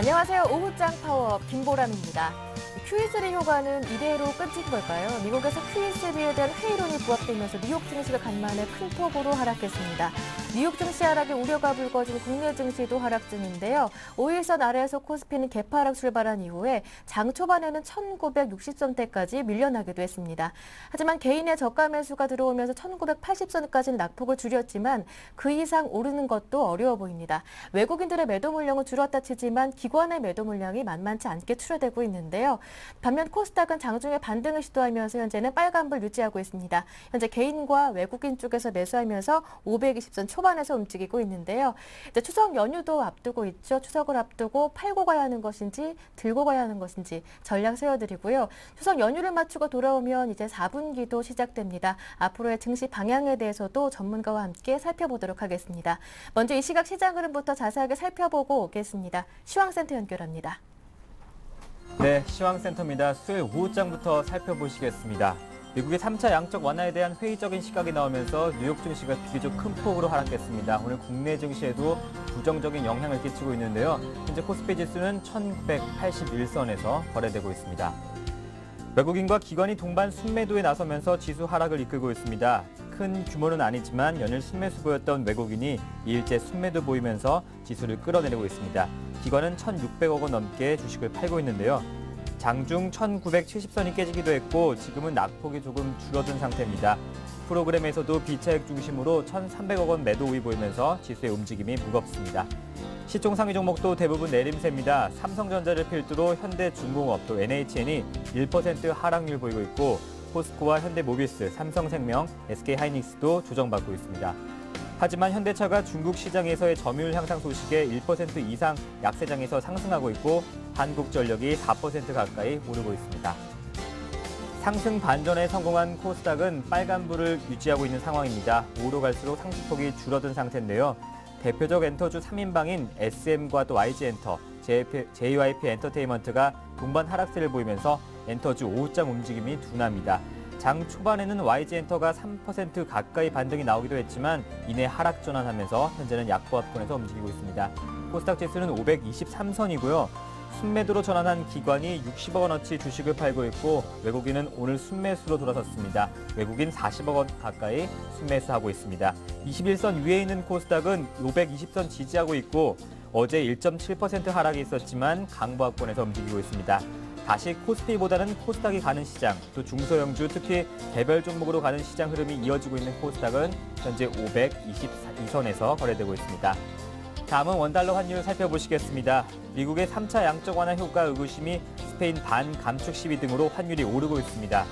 안녕하세요. 오후장 파워업 김보람입니다. QE3 효과는 이대로 끝인 걸까요? 미국에서 QE3에 대한 회의론이 부합되면서 뉴욕 증시가 간만에 큰 폭으로 하락했습니다. 뉴욕 증시 하락에 우려가 불거진 국내 증시도 하락 중인데요. 5일선 아래에서 코스피는 개파락 출발한 이후에 장 초반에는 1960선대까지 밀려나기도 했습니다. 하지만 개인의 저가 매수가 들어오면서 1980선까지는 낙폭을 줄였지만 그 이상 오르는 것도 어려워 보입니다. 외국인들의 매도 물량은 줄었다 치지만 기관의 매도 물량이 만만치 않게 출하되고 있는데요. 반면 코스닥은 장중에 반등을 시도하면서 현재는 빨간불 유지하고 있습니다. 현재 개인과 외국인 쪽에서 매수하면서 520선 초반에서 움직이고 있는데요. 이제 추석 연휴도 앞두고 있죠. 추석을 앞두고 팔고 가야 하는 것인지 들고 가야 하는 것인지 전략 세워드리고요. 추석 연휴를 마치고 돌아오면 이제 4분기도 시작됩니다. 앞으로의 증시 방향에 대해서도 전문가와 함께 살펴보도록 하겠습니다. 먼저 이 시각 시장 흐름부터 자세하게 살펴보고 오겠습니다. 시황센터 연결합니다. 네, 시황센터입니다. 수요일 오후장부터 살펴보시겠습니다. 미국의 3차 양적 완화에 대한 회의적인 시각이 나오면서 뉴욕 증시가 비교적 큰 폭으로 하락했습니다. 오늘 국내 증시에도 부정적인 영향을 끼치고 있는데요. 현재 코스피 지수는 1981선에서 거래되고 있습니다. 외국인과 기관이 동반 순매도에 나서면서 지수 하락을 이끌고 있습니다. 큰 규모는 아니지만 연일 순매수 보였던 외국인이 2일째 순매도 보이면서 지수를 끌어내리고 있습니다. 기관은 1,600억 원 넘게 주식을 팔고 있는데요. 장중 1,970선이 깨지기도 했고 지금은 낙폭이 조금 줄어든 상태입니다. 프로그램에서도 비차익 중심으로 1,300억 원 매도 우위 보이면서 지수의 움직임이 무겁습니다. 시총 상위 종목도 대부분 내림세입니다. 삼성전자를 필두로 현대중공업 또 NHN이 1% 하락률 보이고 있고 포스코와 현대모비스, 삼성생명, SK하이닉스도 조정받고 있습니다. 하지만 현대차가 중국 시장에서의 점유율 향상 소식에 1% 이상 약세장에서 상승하고 있고 한국전력이 4% 가까이 오르고 있습니다. 상승 반전에 성공한 코스닥은 빨간불을 유지하고 있는 상황입니다. 오후로 갈수록 상승폭이 줄어든 상태인데요. 대표적 엔터주 3인방인 SM과 또 YG엔터, JYP 엔터테인먼트가 동반 하락세를 보이면서 엔터주 오후장 움직임이 둔합니다. 장 초반에는 YG엔터가 3% 가까이 반등이 나오기도 했지만 이내 하락 전환하면서 현재는 약보합권에서 움직이고 있습니다. 코스닥 지수는 523선이고요. 순매도로 전환한 기관이 60억 원어치 주식을 팔고 있고 외국인은 오늘 순매수로 돌아섰습니다. 외국인 40억 원 가까이 순매수하고 있습니다. 21선 위에 있는 코스닥은 520선 지지하고 있고 어제 1.7% 하락이 있었지만 강보합권에서 움직이고 있습니다. 다시 코스피보다는 코스닥이 가는 시장, 또 중소형주 특히 개별 종목으로 가는 시장 흐름이 이어지고 있는 코스닥은 현재 522선에서 거래되고 있습니다. 다음은 원달러 환율 살펴보시겠습니다. 미국의 3차 양적 완화 효과 의구심이 스페인 반감축 시위 등으로 환율이 오르고 있습니다.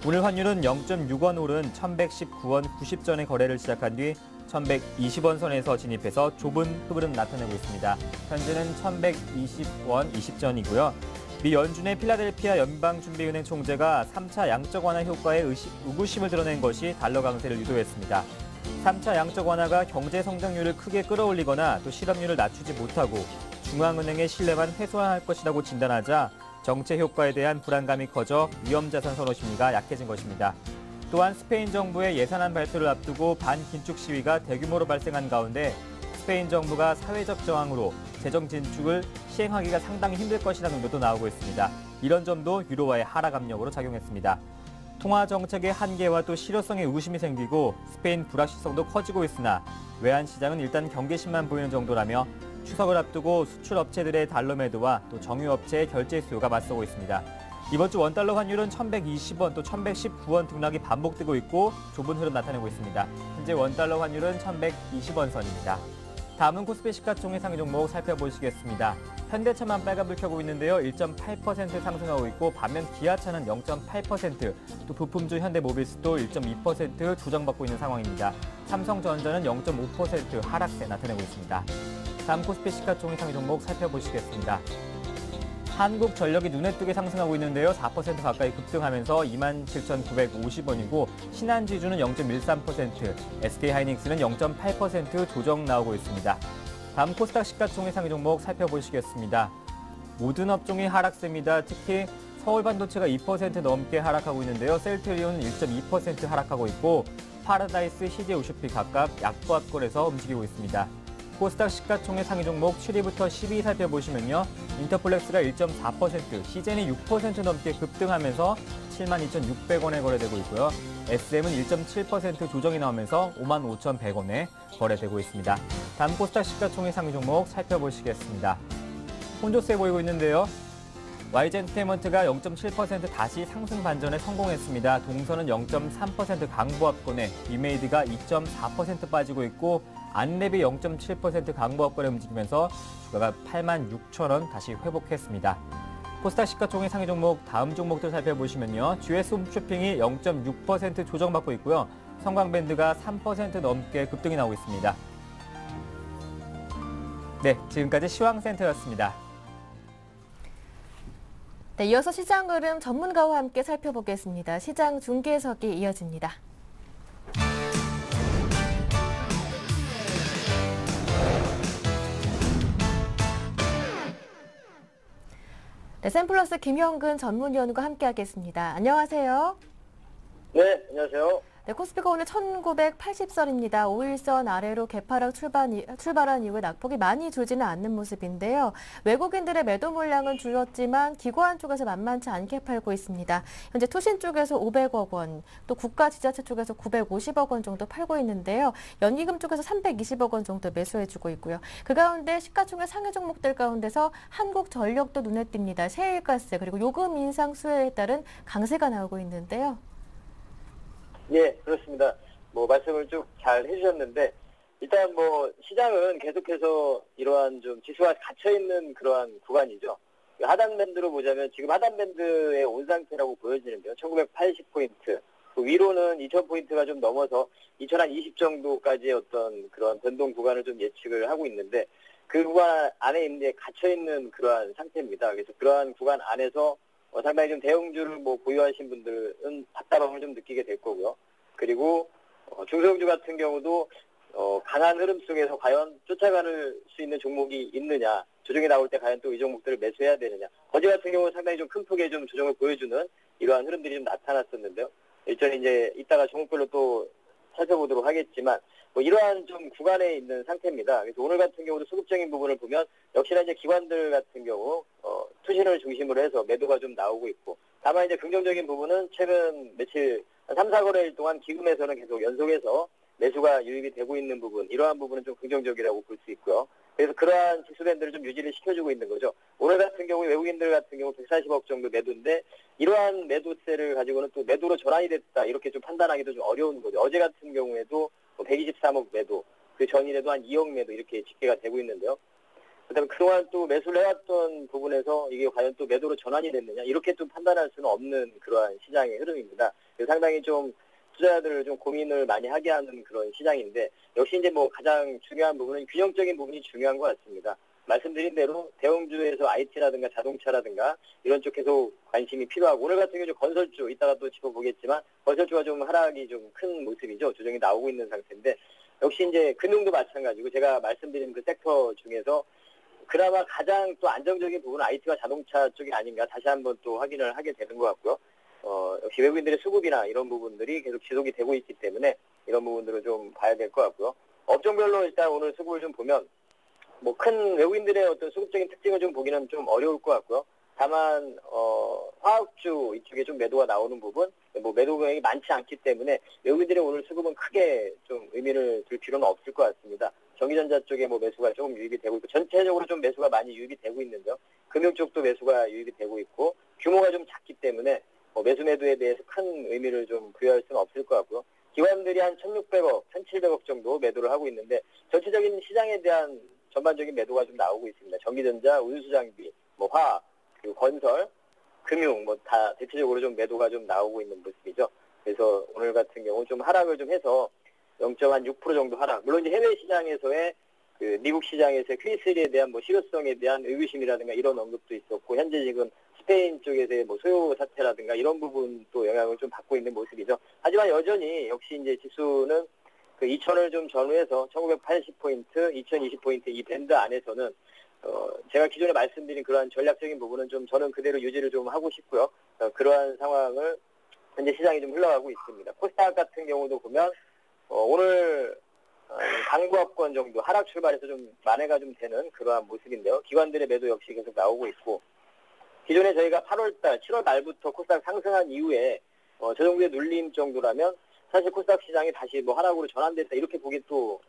오늘 환율은 0.6원 오른 1,119원 90전에 거래를 시작한 뒤 1,120원 선에서 진입해서 좁은 흐름 나타내고 있습니다. 현재는 1,120원 20전이고요. 미 연준의 필라델피아 연방준비은행 총재가 3차 양적 완화 효과에 의구심을 드러낸 것이 달러 강세를 유도했습니다. 3차 양적 완화가 경제 성장률을 크게 끌어올리거나 또 실업률을 낮추지 못하고 중앙은행의 신뢰만 훼손할 것이라고 진단하자 정책 효과에 대한 불안감이 커져 위험자산 선호 심리가 약해진 것입니다. 또한 스페인 정부의 예산안 발표를 앞두고 반긴축 시위가 대규모로 발생한 가운데 스페인 정부가 사회적 저항으로 재정 진축을 시행하기가 상당히 힘들 것이라는 의견도 나오고 있습니다. 이런 점도 유로화의 하락 압력으로 작용했습니다. 통화 정책의 한계와 또 실효성에 의구심이 생기고 스페인 불확실성도 커지고 있으나 외환 시장은 일단 경계심만 보이는 정도라며 추석을 앞두고 수출 업체들의 달러 매도와 또 정유 업체의 결제 수요가 맞서고 있습니다. 이번 주 원달러 환율은 1,120원 또 1,119원 등락이 반복되고 있고 좁은 흐름 나타내고 있습니다. 현재 원달러 환율은 1,120원 선입니다. 다음은 코스피 시가총액 상위 종목 살펴보시겠습니다. 현대차만 빨간불 켜고 있는데요. 1.8% 상승하고 있고 반면 기아차는 0.8%, 또 부품주 현대모비스도 1.2% 조정받고 있는 상황입니다. 삼성전자는 0.5% 하락세 나타내고 있습니다. 다음 코스피 시가총액 상위 종목 살펴보시겠습니다. 한국전력이 눈에 띄게 상승하고 있는데요. 4% 가까이 급등하면서 27,950원이고 신한지주는 0.13%, SK하이닉스는 0.8% 조정 나오고 있습니다. 다음 코스닥 시가총액 상위 종목 살펴보시겠습니다. 모든 업종이 하락세입니다. 특히 서울반도체가 2% 넘게 하락하고 있는데요. 셀트리온은 1.2% 하락하고 있고 파라다이스, CJ 오쇼피 각각 약보합권에서 움직이고 있습니다. 코스닥 시가총액 상위 종목 7위부터 10위 살펴보시면요. 인터플렉스가 1.4%, 시젠이 6% 넘게 급등하면서 72,600원에 거래되고 있고요. SM은 1.7% 조정이 나오면서 55,100원에 거래되고 있습니다. 다음 코스닥 시가총액 상위 종목 살펴보시겠습니다. 혼조세 보이고 있는데요. YG엔터테인먼트가 0.7% 다시 상승 반전에 성공했습니다. 동선은 0.3% 강보합권에 이메이드가 2.4% 빠지고 있고 안랩이 0.7% 강보합권에 움직이면서 주가가 86,000원 다시 회복했습니다. 코스닥 시가총액 상위 종목 다음 종목들 살펴보시면요. GS 홈쇼핑이 0.6% 조정받고 있고요. 성광밴드가 3% 넘게 급등이 나오고 있습니다. 네, 지금까지 시황센터였습니다. 네, 이어서 시장 흐름 전문가와 함께 살펴보겠습니다. 시장 중계석이 이어집니다. 네, 샘플러스 김영근 전문위원과 함께하겠습니다. 안녕하세요. 네, 안녕하세요. 네, 코스피가 오늘 1980선입니다. 5일선 아래로 개파락 출발한 이후에 낙폭이 많이 줄지는 않는 모습인데요. 외국인들의 매도 물량은 줄었지만 기관 쪽에서 만만치 않게 팔고 있습니다. 현재 투신 쪽에서 500억 원, 또 국가 지자체 쪽에서 950억 원 정도 팔고 있는데요. 연기금 쪽에서 320억 원 정도 매수해주고 있고요. 그 가운데 시가총액 상위 종목들 가운데서 한국전력도 눈에 띕니다. 셰일가스 그리고 요금 인상 수혜에 따른 강세가 나오고 있는데요. 예, 그렇습니다. 말씀을 쭉 잘 해주셨는데, 일단 시장은 계속해서 이러한 좀 지수가 갇혀있는 그러한 구간이죠. 하단 밴드로 보자면 지금 하단 밴드에 온 상태라고 보여지는데요. 1980포인트. 그 위로는 2000포인트가 좀 넘어서 2020 정도까지의 어떤 그런 변동 구간을 좀 예측을 하고 있는데, 그 구간 안에 이제 갇혀있는 그러한 상태입니다. 그래서 그러한 구간 안에서 상당히 좀 대형주를 보유하신 분들은 답답함을 좀 느끼게 될 거고요. 그리고 중소형주 같은 경우도 강한 흐름 속에서 과연 쫓아갈 수 있는 종목이 있느냐, 조정이 나올 때 과연 또 이 종목들을 매수해야 되느냐. 거제 같은 경우는 상당히 좀 큰 폭의 좀 조정을 보여주는 이러한 흐름들이 좀 나타났었는데요. 일전에 이제 이따가 종목별로 또 살펴보도록 하겠지만 이러한 좀 구간에 있는 상태입니다. 그래서 오늘 같은 경우도 수급적인 부분을 보면 역시나 이제 기관들 같은 경우 투신을 중심으로 해서 매도가 좀 나오고 있고, 다만 이제 긍정적인 부분은 최근 며칠 3, 4거래일 동안 기금에서는 계속 연속해서 매수가 유입이 되고 있는 부분, 이러한 부분은 좀 긍정적이라고 볼 수 있고요. 그래서 그러한 지수밴드를 좀 유지를 시켜주고 있는 거죠. 오늘 같은 경우 외국인들 같은 경우 140억 정도 매도인데, 이러한 매도세를 가지고는 또 매도로 전환이 됐다, 이렇게 좀 판단하기도 좀 어려운 거죠. 어제 같은 경우에도 123억 매도, 그 전일에도 한 2억 매도 이렇게 집계가 되고 있는데요. 그다음에 그동안 또 매수를 해왔던 부분에서 이게 과연 또 매도로 전환이 됐느냐, 이렇게 좀 판단할 수는 없는 그러한 시장의 흐름입니다. 상당히 좀 투자자들을 좀 고민을 많이 하게 하는 그런 시장인데, 역시 이제 가장 중요한 부분은 균형적인 부분이 중요한 것 같습니다. 말씀드린 대로 대형주에서 IT라든가 자동차라든가 이런 쪽 계속 관심이 필요하고, 오늘 같은 경우 건설주 이따가 또 짚어보겠지만 건설주가 좀 하락이 좀 큰 모습이죠. 조정이 나오고 있는 상태인데, 역시 이제 금융도 마찬가지고 제가 말씀드린 그 섹터 중에서 그나마 가장 또 안정적인 부분은 IT와 자동차 쪽이 아닌가 다시 한번 또 확인을 하게 되는 것 같고요. 역시 외국인들의 수급이나 이런 부분들이 계속 지속이 되고 있기 때문에 이런 부분들을 좀 봐야 될 것 같고요. 업종별로 일단 오늘 수급을 좀 보면 큰 외국인들의 어떤 수급적인 특징을 좀 보기는 좀 어려울 것 같고요. 다만 화학주 이쪽에 좀 매도가 나오는 부분, 매도 금액이 많지 않기 때문에 외국인들의 오늘 수급은 크게 좀 의미를 둘 필요는 없을 것 같습니다. 전기전자 쪽에 매수가 조금 유입이 되고 있고, 전체적으로 좀 매수가 많이 유입이 되고 있는데요. 금융 쪽도 매수가 유입이 되고 있고, 규모가 좀 작기 때문에 매수매도에 대해서 큰 의미를 좀 부여할 수는 없을 것 같고요. 기관들이 한 1,600억, 1,700억 정도 매도를 하고 있는데, 전체적인 시장에 대한 전반적인 매도가 좀 나오고 있습니다. 전기전자, 운수장비, 화학, 그리고 건설, 금융 다 대체적으로 좀 매도가 좀 나오고 있는 모습이죠. 그래서 오늘 같은 경우 좀 하락을 좀 해서 0.6% 정도 하락. 물론 이제 해외 시장에서의 그 미국 시장에서의 Q3에 대한 실효성에 대한 의구심이라든가 이런 언급도 있었고, 현재 지금 스페인 쪽에서의 소요 사태라든가 이런 부분도 영향을 좀 받고 있는 모습이죠. 하지만 여전히 역시 이제 지수는 그 2000을 좀 전후해서 1980포인트, 2020포인트 이 밴드 안에서는 제가 기존에 말씀드린 그러한 전략적인 부분은 좀 저는 그대로 유지를 좀 하고 싶고요. 그러한 상황을 현재 시장이 좀 흘러가고 있습니다. 코스닥 같은 경우도 보면 오늘 강보합권 정도 하락 출발해서 좀 만회가 좀 되는 그러한 모습인데요. 기관들의 매도 역시 계속 나오고 있고 기존에 저희가 8월달, 7월 말부터 코스닥 상승한 이후에 저 정도의 눌림 정도라면 사실 코스닥 시장이 다시 뭐 하락으로 전환됐다 이렇게 보기 또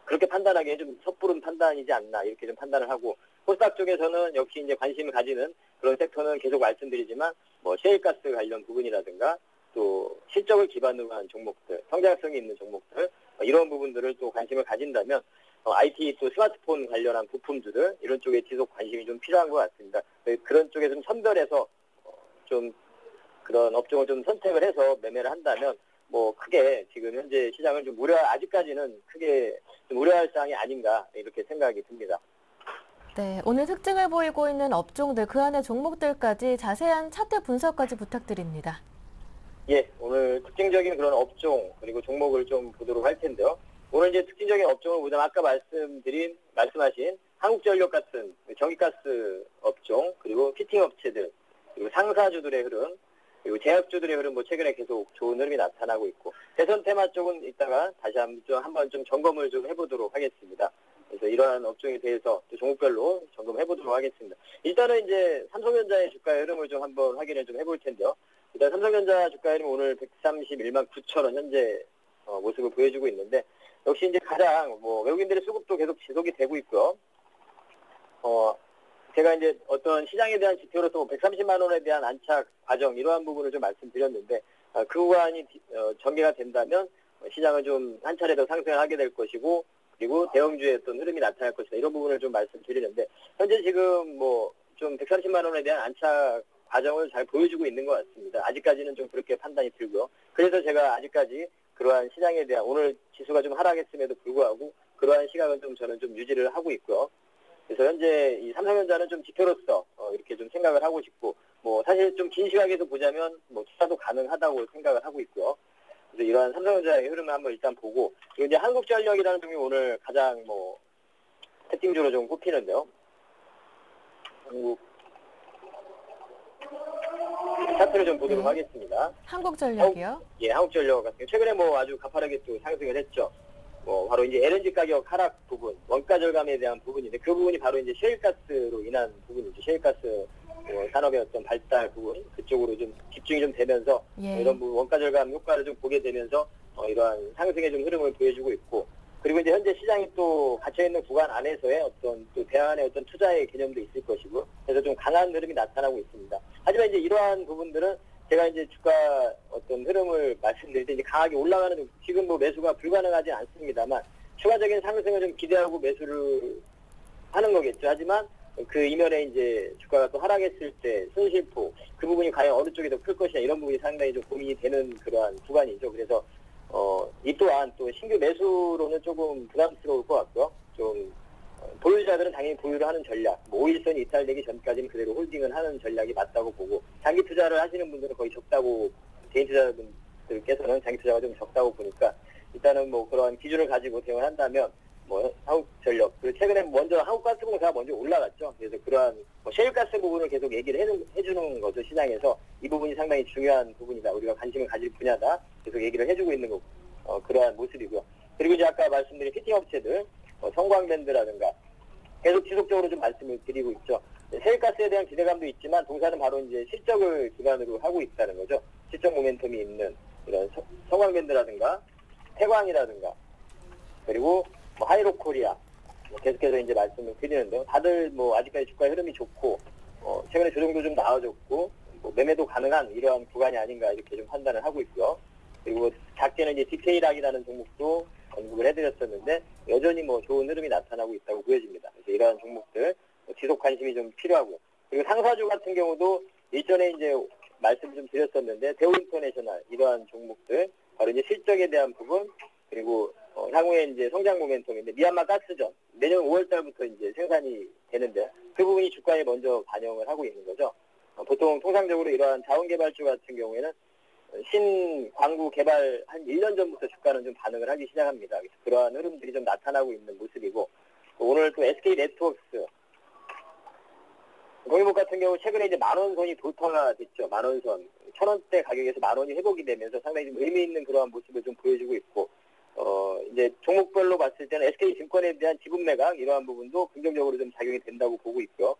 그렇게 판단하기에 좀 섣부른 판단이지 않나 이렇게 좀 판단을 하고 코스닥 쪽에서는 역시 이제 관심을 가지는 그런 섹터는 계속 말씀드리지만 뭐 셰일가스 관련 부분이라든가 또 실적을 기반으로 한 종목들, 성장성이 있는 종목들 이런 부분들을 또 관심을 가진다면 IT 또 스마트폰 관련한 부품주들 이런 쪽에 지속 관심이 좀 필요한 것 같습니다. 그런 쪽에 좀 선별해서 좀 그런 업종을 좀 선택을 해서 매매를 한다면 뭐 크게 지금 현재 시장을 좀 아직까지는 크게 좀 우려할 사항이 아닌가 이렇게 생각이 듭니다. 네, 오늘 특징을 보이고 있는 업종들, 그 안에 종목들까지 자세한 차트 분석까지 부탁드립니다. 예, 오늘 특징적인 그런 업종 그리고 종목을 좀 보도록 할 텐데요. 오늘 이제 특징적인 업종을 보자면 아까 말씀하신 한국전력 같은 전기가스 업종 그리고 피팅 업체들 그리고 상사주들의 흐름 그리고 제약주들의 흐름 뭐 최근에 계속 좋은 흐름이 나타나고 있고 대선 테마 쪽은 이따가 다시 한번 좀 점검을 좀 해보도록 하겠습니다. 그래서 이러한 업종에 대해서 또 종목별로 점검해보도록 하겠습니다. 일단은 이제 삼성전자의 주가의 흐름을 좀 한번 확인을 좀 해볼 텐데요. 일단 삼성전자 주가의 흐름 오늘 131만 9천 원 현재 모습을 보여주고 있는데 역시 이제 가장 뭐 외국인들의 수급도 계속 지속이 되고 있고요. 제가 이제 어떤 시장에 대한 지표로서 130만 원에 대한 안착 과정 이러한 부분을 좀 말씀드렸는데 그 구간이 전개가 된다면 시장은 좀 한 차례 더 상승을 하게 될 것이고 그리고 대형주의 어떤 흐름이 나타날 것이다 이런 부분을 좀 말씀드리는데 현재 지금 뭐 좀 130만 원에 대한 안착 과정을 잘 보여주고 있는 것 같습니다. 아직까지는 좀 그렇게 판단이 들고요. 그래서 제가 아직까지 그러한 시장에 대한 오늘 지수가 좀 하락했음에도 불구하고 그러한 시각은 좀 저는 좀 유지를 하고 있고요. 그래서 현재 이 삼성전자는 좀 지표로서 이렇게 좀 생각을 하고 싶고 뭐 사실 좀 긴 시각에서 보자면 뭐 투자도 가능하다고 생각을 하고 있고요. 그래서 이러한 삼성전자의 흐름을 한번 일단 보고 그리고 이제 한국전력이라는 종이 오늘 가장 뭐 특징주로 좀 꼽히는데요. 한국 차트를 좀 보도록 네. 하겠습니다. 한국전력이요? 예, 한국전력 같은 경우 최근에 뭐 아주 가파르게 또 상승을 했죠. 뭐 바로 이제 LNG 가격 하락 부분, 원가 절감에 대한 부분인데 그 부분이 바로 이제 셰일가스로 인한 부분이죠. 셰일가스 산업의 어떤 발달 부분 그쪽으로 좀 집중이 좀 되면서 예. 이런 부분 원가 절감 효과를 좀 보게 되면서 이러한 상승의 좀 흐름을 보여주고 있고 그리고 이제 현재 시장이 또 갇혀 있는 구간 안에서의 어떤 또 대안의 어떤 투자의 개념도 있을 것이고 그래서 좀 강한 흐름이 나타나고 있습니다. 하지만 이제 이러한 부분들은 제가 이제 주가 어떤 흐름을 말씀드릴 때 이제 강하게 올라가는 지금 뭐 매수가 불가능하지 않습니다만 추가적인 상승을 좀 기대하고 매수를 하는 거겠죠. 하지만 그 이면에 이제 주가가 또 하락했을 때 손실폭 그 부분이 과연 어느 쪽이 더 클 것이냐 이런 부분이 상당히 좀 고민이 되는 그러한 구간이죠. 그래서 이 또한 또 신규 매수로는 조금 부담스러울 것 같고요. 좀 보유자들은 당연히 보유를 하는 전략, 뭐 5일선이 이탈되기 전까지는 그대로 홀딩을 하는 전략이 맞다고 보고 장기 투자를 하시는 분들은 거의 적다고 개인 투자자분들께서는 장기 투자가 좀 적다고 보니까 일단은 뭐 그런 기준을 가지고 대응을 한다면 뭐 한국전력 그리고 최근에 먼저 한국가스공사가 먼저 올라갔죠. 그래서 그러한 뭐 셰일가스 부분을 계속 얘기를 해주는 거죠. 시장에서 이 부분이 상당히 중요한 부분이다. 우리가 관심을 가질 분야다. 계속 얘기를 해주고 있는 거 그러한 모습이고요. 그리고 이제 아까 말씀드린 피팅 업체들 성광밴드라든가 계속 지속적으로 좀 말씀을 드리고 있죠. 셰일가스에 대한 기대감도 있지만 동사는 바로 이제 실적을 기반으로 하고 있다는 거죠. 실적 모멘텀이 있는 이런 성광밴드라든가 태광이라든가 그리고 뭐 하이로코리아 뭐 계속해서 이제 말씀을 드리는데요. 다들 뭐 아직까지 주가 흐름이 좋고 최근에 조정도 좀 나아졌고 뭐 매매도 가능한 이러한 구간이 아닌가 이렇게 좀 판단을 하고 있고요. 그리고 작게는 이제 디테일학이라는 종목도 언급을 해드렸었는데 여전히 뭐 좋은 흐름이 나타나고 있다고 보여집니다. 그래서 이러한 종목들 지속 관심이 좀 필요하고요. 그리고 상사주 같은 경우도 일전에 이제 말씀 좀 드렸었는데 대우인터내셔널 이러한 종목들 바로 이제 실적에 대한 부분 그리고 향후에 이제 성장 모멘텀인데 미얀마 가스전 내년 5월 달부터 이제 생산이 되는데 그 부분이 주가에 먼저 반영을 하고 있는 거죠. 보통 통상적으로 이러한 자원개발주 같은 경우에는 신광구 개발 한 1년 전부터 주가는 좀 반응을 하기 시작합니다. 그래서 그러한 흐름들이 좀 나타나고 있는 모습이고 오늘 또 SK 네트워크스 동일목 같은 경우 최근에 이제 만원선이 돌파가 됐죠. 만원선 1,000원대 가격에서 만원이 회복이 되면서 상당히 좀 의미 있는 그러한 모습을 좀 보여주고 있고 이제 종목별로 봤을 때는 SK증권에 대한 지분 매각 이러한 부분도 긍정적으로 좀 작용이 된다고 보고 있고요.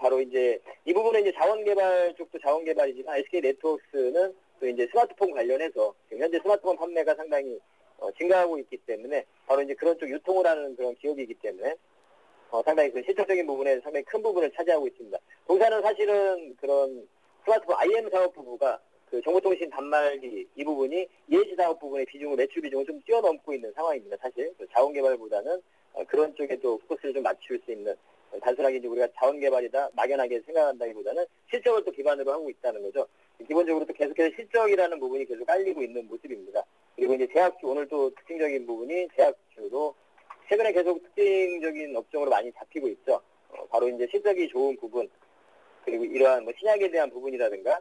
바로 이제 이 부분은 이제 자원개발 쪽도 자원개발이지만 SK 네트워크스는 또 이제 스마트폰 관련해서 지금 현재 스마트폰 판매가 상당히 증가하고 있기 때문에 바로 이제 그런 쪽 유통을 하는 그런 기업이기 때문에 상당히 그 실질적인 부분에 상당히 큰 부분을 차지하고 있습니다. 동사는 사실은 그런 스마트폰 IM 사업 부부가 그 정보통신 단말기 이 부분이 EH 사업 부분의 비중을 매출 비중을 좀 뛰어넘고 있는 상황입니다. 사실 자원개발보다는 그런 쪽에 또 포커스를 좀 맞출 수 있는 단순하게 이제 우리가 자원개발이다 막연하게 생각한다기보다는 실적을 또 기반으로 하고 있다는 거죠. 기본적으로 또 계속해서 실적이라는 부분이 계속 깔리고 있는 모습입니다. 그리고 이제 제약주 오늘 또 특징적인 부분이 제약주도 최근에 계속 특징적인 업종으로 많이 잡히고 있죠. 바로 이제 실적이 좋은 부분 그리고 이러한 뭐 신약에 대한 부분이라든가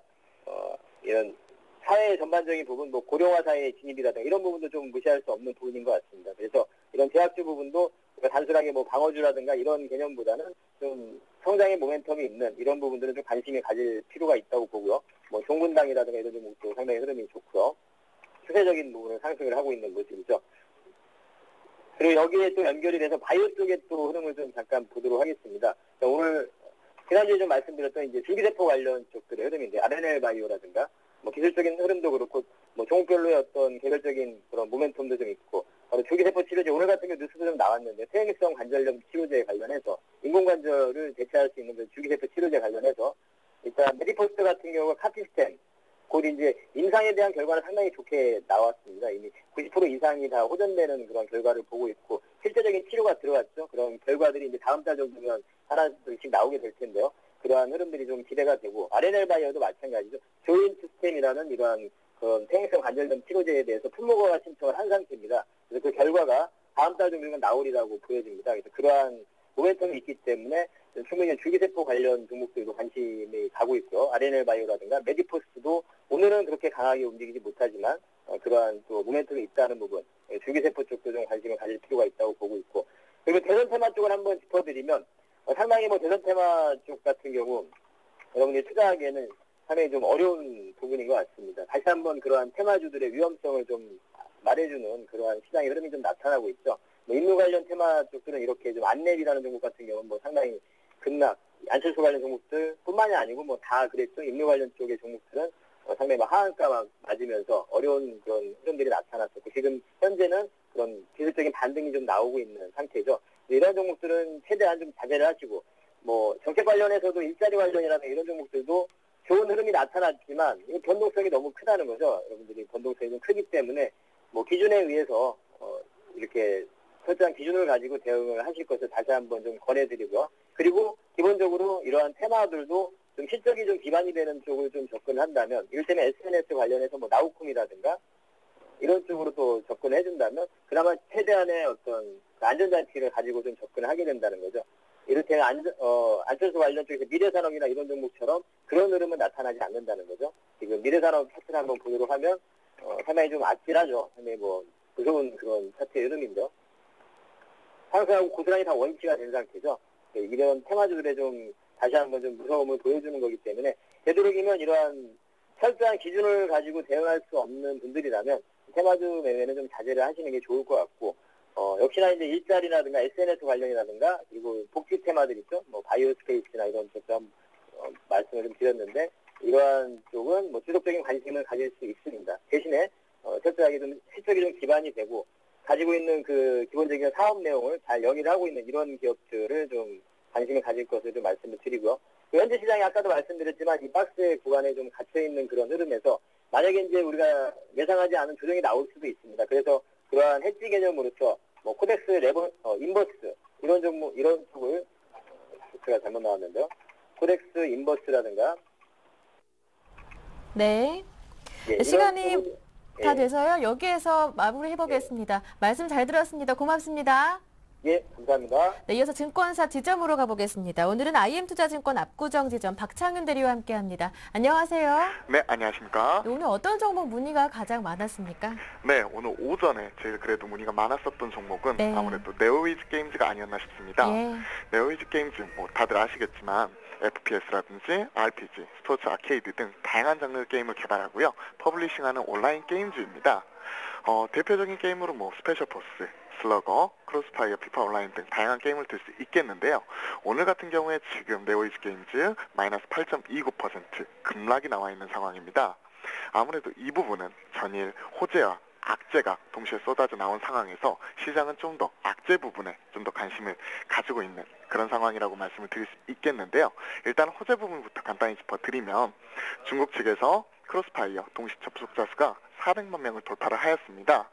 이런 사회 전반적인 부분, 뭐 고령화 사회의 진입이라든가 이런 부분도 좀 무시할 수 없는 부분인 것 같습니다. 그래서 이런 제약주 부분도 단순하게 뭐 방어주라든가 이런 개념보다는 좀 성장의 모멘텀이 있는 이런 부분들은 좀 관심이 가질 필요가 있다고 보고요. 뭐 종분당이라든가 이런 종목도 상당히 흐름이 좋고요. 추세적인 부분을 상승을 하고 있는 모습이죠. 그리고 여기에 또 연결이 돼서 바이오 쪽에 또 흐름을 좀 잠깐 보도록 하겠습니다. 오늘 지난주에 좀 말씀드렸던 이제 줄기세포 관련 쪽들의 흐름인데 RNL 바이오라든가 뭐 기술적인 흐름도 그렇고 뭐 종목별로의 어떤 개별적인 그런 모멘텀도 좀 있고 바로 줄기세포 치료제 오늘 같은 경우 뉴스도 좀 나왔는데 퇴행성 관절염 치료제 관련해서 인공관절을 대체할 수 있는 그 줄기세포 치료제 관련해서 일단 메디포스트 같은 경우가 카피스템 곧 이제 임상에 대한 결과는 상당히 좋게 나왔습니다. 이미 90% 이상이 다 호전되는 그런 결과를 보고 있고 실제적인 치료가 들어왔죠. 그런 결과들이 이제 다음 달 정도면 하나씩 나오게 될 텐데요. 그러한 흐름들이 좀 기대가 되고 RNL 바이오도 마찬가지죠. 조인트 스템이라는 이러한 그런 퇴행성 관절염 치료제에 대해서 품목허가 신청을 한 상태입니다. 그래서 그 결과가 다음 달 정도면 나오리라고 보여집니다. 그래서 그러한 모멘텀이 있기 때문에 충분히 줄기세포 관련 종목들도 관심이 가고 있고요. RNL 바이오라든가 메디포스도 오늘은 그렇게 강하게 움직이지 못하지만 그러한 또 모멘텀이 있다는 부분, 줄기세포 쪽도 좀 관심을 가질 필요가 있다고 보고 있고 그리고 대선 테마 쪽을 한번 짚어드리면 상당히 뭐 대선 테마 쪽 같은 경우 여러분들이 투자하기에는 상당히 좀 어려운 부분인 것 같습니다. 다시 한번 그러한 테마주들의 위험성을 좀 말해주는 그러한 시장의 흐름이 좀 나타나고 있죠. 뭐 인물 관련 테마 쪽들은 이렇게 좀 안랩이라는 종목 같은 경우는 뭐 상당히 급락, 안철수 관련 종목들 뿐만이 아니고 뭐 다 그랬죠. 인물 관련 쪽의 종목들은 상당히 막 하한가 막 맞으면서 어려운 그런 흐름들이 나타났었고 지금 현재는 그런 기술적인 반등이 좀 나오고 있는 상태죠. 이런 종목들은 최대한 좀 자제를 하시고 뭐 정책 관련해서도 일자리 관련이라는 이런 종목들도 좋은 흐름이 나타났지만 이 변동성이 너무 크다는 거죠. 여러분들이 변동성이 좀 크기 때문에 뭐 기준에 의해서 이렇게 설정한 기준을 가지고 대응을 하실 것을 다시 한번 좀 권해드리고요. 그리고 기본적으로 이러한 테마들도 좀 실적이 좀 기반이 되는 쪽을 좀 접근한다면 이를테면 SNS 관련해서 뭐 나우콤이라든가 이런 쪽으로 또 접근을 해준다면 그나마 최대한의 어떤 안전장치를 가지고 좀 접근을 하게 된다는 거죠. 이를테면 안철수 관련 쪽에서 미래산업이나 이런 종목처럼 그런 흐름은 나타나지 않는다는 거죠. 지금 미래산업 차트를 한번 보도록 하면 상당히 좀 아찔하죠. 상당히 뭐 무서운 그런 차트의 흐름인데요. 상승하고 고스란히 다 원위치가 된 상태죠. 이런 테마주들의 좀 다시 한번 좀 무서움을 보여주는 거기 때문에 되도록이면 이러한 철저한 기준을 가지고 대응할 수 없는 분들이라면 테마주 매매는 좀 자제를 하시는 게 좋을 것 같고 역시나 이제 일자리라든가 SNS 관련이라든가 그리고 복지 테마들 있죠. 뭐 바이오 스페이스나 이런 쪽도 말씀을 좀 드렸는데 이러한 쪽은 뭐 지속적인 관심을 가질 수 있습니다. 대신에 철저하게 좀 실적이 좀 기반이 되고 가지고 있는 그 기본적인 사업 내용을 잘 영위를 하고 있는 이런 기업들을 좀 관심을 가질 것을 좀 말씀을 드리고요. 현재 시장이 아까도 말씀드렸지만 이 박스의 구간에 좀 갇혀있는 그런 흐름에서 만약에 이제 우리가 예상하지 않은 조정이 나올 수도 있습니다. 그래서 그러한 해지 개념으로서 뭐 코덱스, 인버스 이런 종목 이런 쪽을 제가 잘못 나왔는데요. 코덱스, 인버스라든가 네. 예, 시간이 다 예. 돼서요. 여기에서 마무리 해보겠습니다. 말씀 잘 들었습니다. 고맙습니다. 예, 감사합니다. 네, 이어서 증권사 지점으로 가보겠습니다. 오늘은 IM투자증권 압구정 지점 박창윤 대리와 함께합니다. 안녕하세요. 네, 안녕하십니까. 네, 오늘 어떤 종목 문의가 가장 많았습니까? 네, 오늘 오전에 제일 그래도 문의가 많았었던 종목은 네. 아무래도 네오위즈 게임즈가 아니었나 싶습니다. 예. 네오위즈 게임즈 뭐 다들 아시겠지만 FPS라든지 RPG, 스포츠 아케이드 등 다양한 장르의 게임을 개발하고요. 퍼블리싱하는 온라인 게임즈입니다. 대표적인 게임으로 뭐 스페셜 포스, 슬러거, 크로스파이어, 피파 온라인 등 다양한 게임을 들 수 있겠는데요. 오늘 같은 경우에 지금 네오이즈 게임즈 마이너스 8.29% 급락이 나와 있는 상황입니다. 아무래도 이 부분은 전일 호재와 악재가 동시에 쏟아져 나온 상황에서 시장은 좀 더 악재 부분에 좀 더 관심을 가지고 있는 그런 상황이라고 말씀을 드릴 수 있겠는데요. 일단 호재 부분부터 간단히 짚어드리면 중국 측에서 크로스파이어 동시 접속자 수가 400만 명을 돌파를 하였습니다.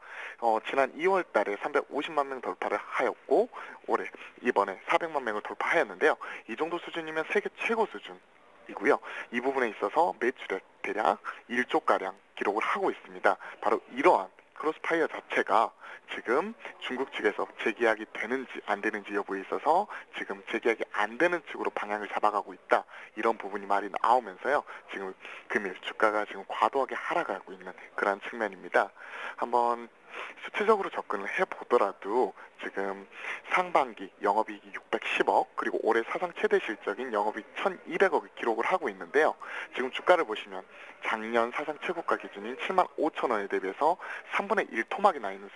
지난 2월 달에 350만 명 돌파를 하였고 올해 이번에 400만 명을 돌파하였는데요. 이 정도 수준이면 세계 최고 수준이고요. 이 부분에 있어서 매출액 대략 1조가량 기록을 하고 있습니다. 바로 이러한 크로스파이어 자체가 지금 중국 측에서 재계약이 되는지 안 되는지 여부에 있어서 지금 재계약이 안 되는 측으로 방향을 잡아가고 있다. 이런 부분이 말이 나오면서요. 지금 금일 주가가 지금 과도하게 하락하고 있는 그런 측면입니다. 한번 수치적으로 접근을 해보더라도 지금 상반기 영업이익이 610억 그리고 올해 사상 최대 실적인 영업이익 1200억을 기록을 하고 있는데요. 지금 주가를 보시면 작년 사상 최고가 기준인 7만 5천 원에 대비해서 3분의 1 토막이 나 있는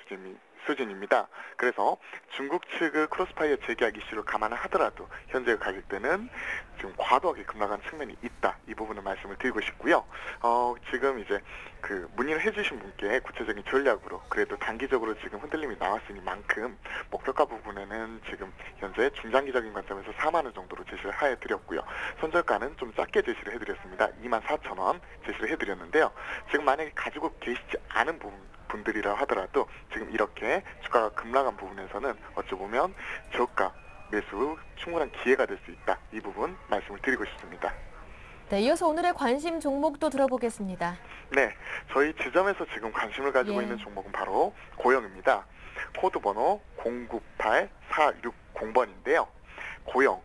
수준입니다. 그래서 중국 측의 크로스파이어 재계약 이슈를 감안을 하더라도 현재의 가격대는 지금 과도하게 급락한 측면이 있다. 이 부분을 말씀을 드리고 싶고요. 지금 이제 그 문의를 해주신 분께 구체적인 전략으로 그래도 단기적으로 지금 흔들림이 나왔으니만큼 목표가 부분에는 지금 현재 중장기적인 관점에서 4만 원 정도로 제시를 해드렸고요. 손절가는 좀 작게 제시를 해드렸습니다. 24,000원 제시를 해드렸는데요. 지금 만약에 가지고 계시지 않은 분들이라 하더라도 지금 이렇게 주가가 급락한 부분에서는 어찌 보면 저가 매수 충분한 기회가 될 수 있다. 이 부분 말씀을 드리고 싶습니다. 네, 이어서 오늘의 관심 종목도 들어보겠습니다. 네, 저희 지점에서 지금 관심을 가지고 있는 종목은 바로 고영입니다. 코드 번호 098460번인데요. 고영,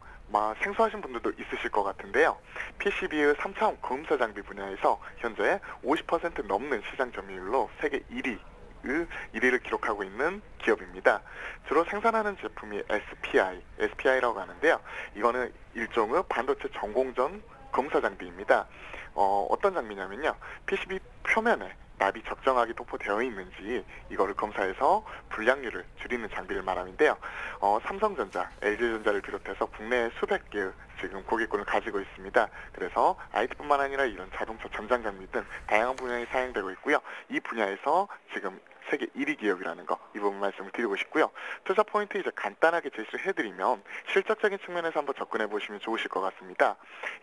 생소하신 분들도 있으실 것 같은데요. PCB의 3차원 검사 장비 분야에서 현재 50% 넘는 시장 점유율로 세계 1위를 기록하고 있는 기업입니다. 주로 생산하는 제품이 SPI라고 하는데요. 이거는 일종의 반도체 전공전 검사 장비입니다. 어떤 장비냐면요. PCB 표면에 납이 적정하게 도포되어 있는지 이거를 검사해서 불량률을 줄이는 장비를 말하는데요. 삼성전자, LG전자를 비롯해서 국내에 수백 개의 지금 고객군을 가지고 있습니다. 그래서 IT뿐만 아니라 이런 자동차 전장 장비 등 다양한 분야에 사용되고 있고요. 이 분야에서 지금 세계 1위 기업이라는 거, 이 부분 말씀을 드리고 싶고요. 투자 포인트 이제 간단하게 제시를 해드리면 실적적인 측면에서 한번 접근해 보시면 좋으실 것 같습니다.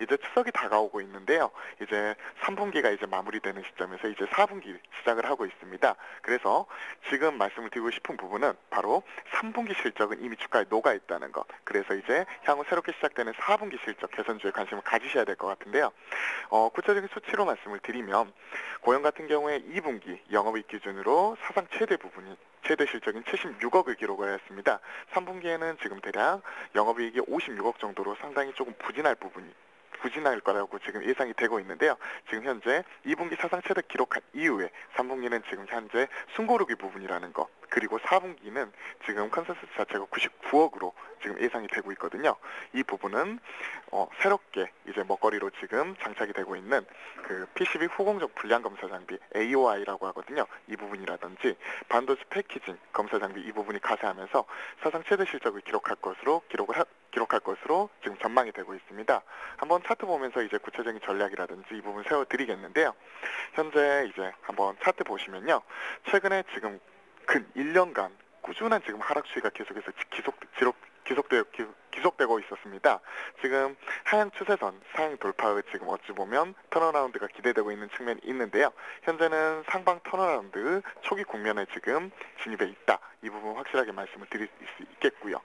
이제 추석이 다가오고 있는데요. 이제 3분기가 이제 마무리되는 시점에서 이제 4분기 시작을 하고 있습니다. 그래서 지금 말씀을 드리고 싶은 부분은 바로 3분기 실적은 이미 주가에 녹아 있다는 것. 그래서 이제 향후 새롭게 시작되는 4분기 실적 개선주에 관심을 가지셔야 될 것 같은데요. 구체적인 수치로 말씀을 드리면 고영 같은 경우에 2분기 영업이익 기준으로 사상 최대 실적인 76억을 기록을 했습니다. 3분기에는 지금 대략 영업이익이 56억 정도로 상당히 조금 부진할 거라고 지금 예상이 되고 있는데요. 지금 현재 2분기 사상 최대 기록한 이후에 3분기는 지금 현재 숨고르기 부분이라는 것, 그리고 4분기는 지금 컨센서스 자체가 99억으로 지금 예상이 되고 있거든요. 이 부분은 새롭게 이제 먹거리로 지금 장착이 되고 있는 그 PCB 후공정 불량 검사 장비 AOI라고 하거든요. 이 부분이라든지 반도체 패키징 검사 장비 이 부분이 가세하면서 사상 최대 실적을 기록할 것으로 지금 전망이 되고 있습니다. 한번 차트 보면서 이제 구체적인 전략이라든지 이 부분 세워드리겠는데요. 현재 이제 한번 차트 보시면요. 최근에 지금 근 1년간 꾸준한 지금 하락 추이가 계속해서 지속되고 있었습니다. 지금 하향 추세선 상향 돌파의 지금 어찌 보면 턴어라운드가 기대되고 있는 측면이 있는데요. 현재는 상방 턴어라운드 초기 국면에 지금 진입해 있다. 이 부분 확실하게 말씀을 드릴 수 있겠고요.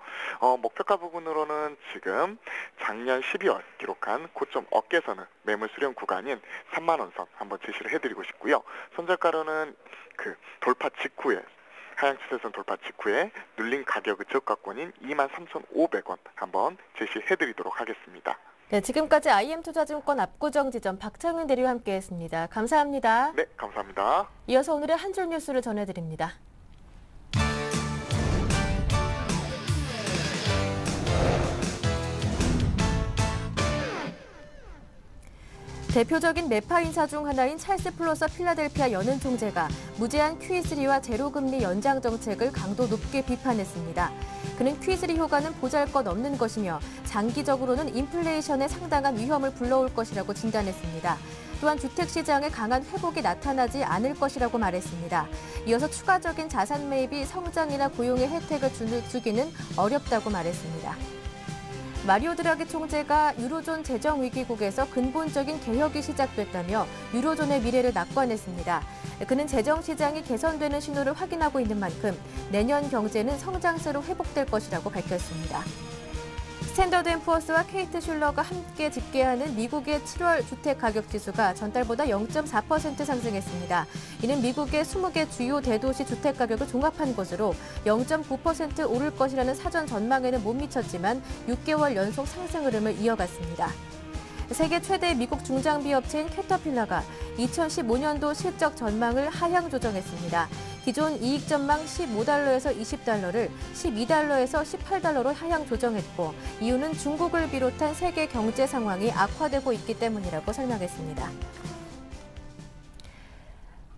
목표가 부분으로는 지금 작년 12월 기록한 고점 어깨선을 매물 수렴 구간인 3만 원 선 한번 제시를 해드리고 싶고요. 손절가로는 그 돌파 직후에 하향 추세선 돌파 직후에 눌린 가격의 저가권인 23,500원 한번 제시해드리도록 하겠습니다. 네, 지금까지 IM투자증권 압구정 지점 박창윤 대리와 함께했습니다. 감사합니다. 네, 감사합니다. 이어서 오늘의 한 줄 뉴스를 전해드립니다. 대표적인 매파 인사 중 하나인 찰스 플러스 필라델피아 연은 총재가 무제한 QE3와 제로금리 연장 정책을 강도 높게 비판했습니다. 그는 QE3 효과는 보잘것없는 것이며 장기적으로는 인플레이션에 상당한 위험을 불러올 것이라고 진단했습니다. 또한 주택시장의 강한 회복이 나타나지 않을 것이라고 말했습니다. 이어서 추가적인 자산 매입이 성장이나 고용의 혜택을 주기는 어렵다고 말했습니다. 마리오 드라기 총재가 유로존 재정위기국에서 근본적인 개혁이 시작됐다며 유로존의 미래를 낙관했습니다. 그는 재정시장이 개선되는 신호를 확인하고 있는 만큼 내년 경제는 성장세로 회복될 것이라고 밝혔습니다. 스탠더드앤푸어스와 케이트 슐러가 함께 집계하는 미국의 7월 주택가격지수가 전달보다 0.4% 상승했습니다. 이는 미국의 20개 주요 대도시 주택가격을 종합한 것으로 0.9% 오를 것이라는 사전 전망에는 못 미쳤지만 6개월 연속 상승 흐름을 이어갔습니다. 세계 최대 미국 중장비 업체인 캐터필러가 2015년도 실적 전망을 하향 조정했습니다. 기존 이익 전망 15달러에서 20달러를 12달러에서 18달러로 하향 조정했고 이유는 중국을 비롯한 세계 경제 상황이 악화되고 있기 때문이라고 설명했습니다.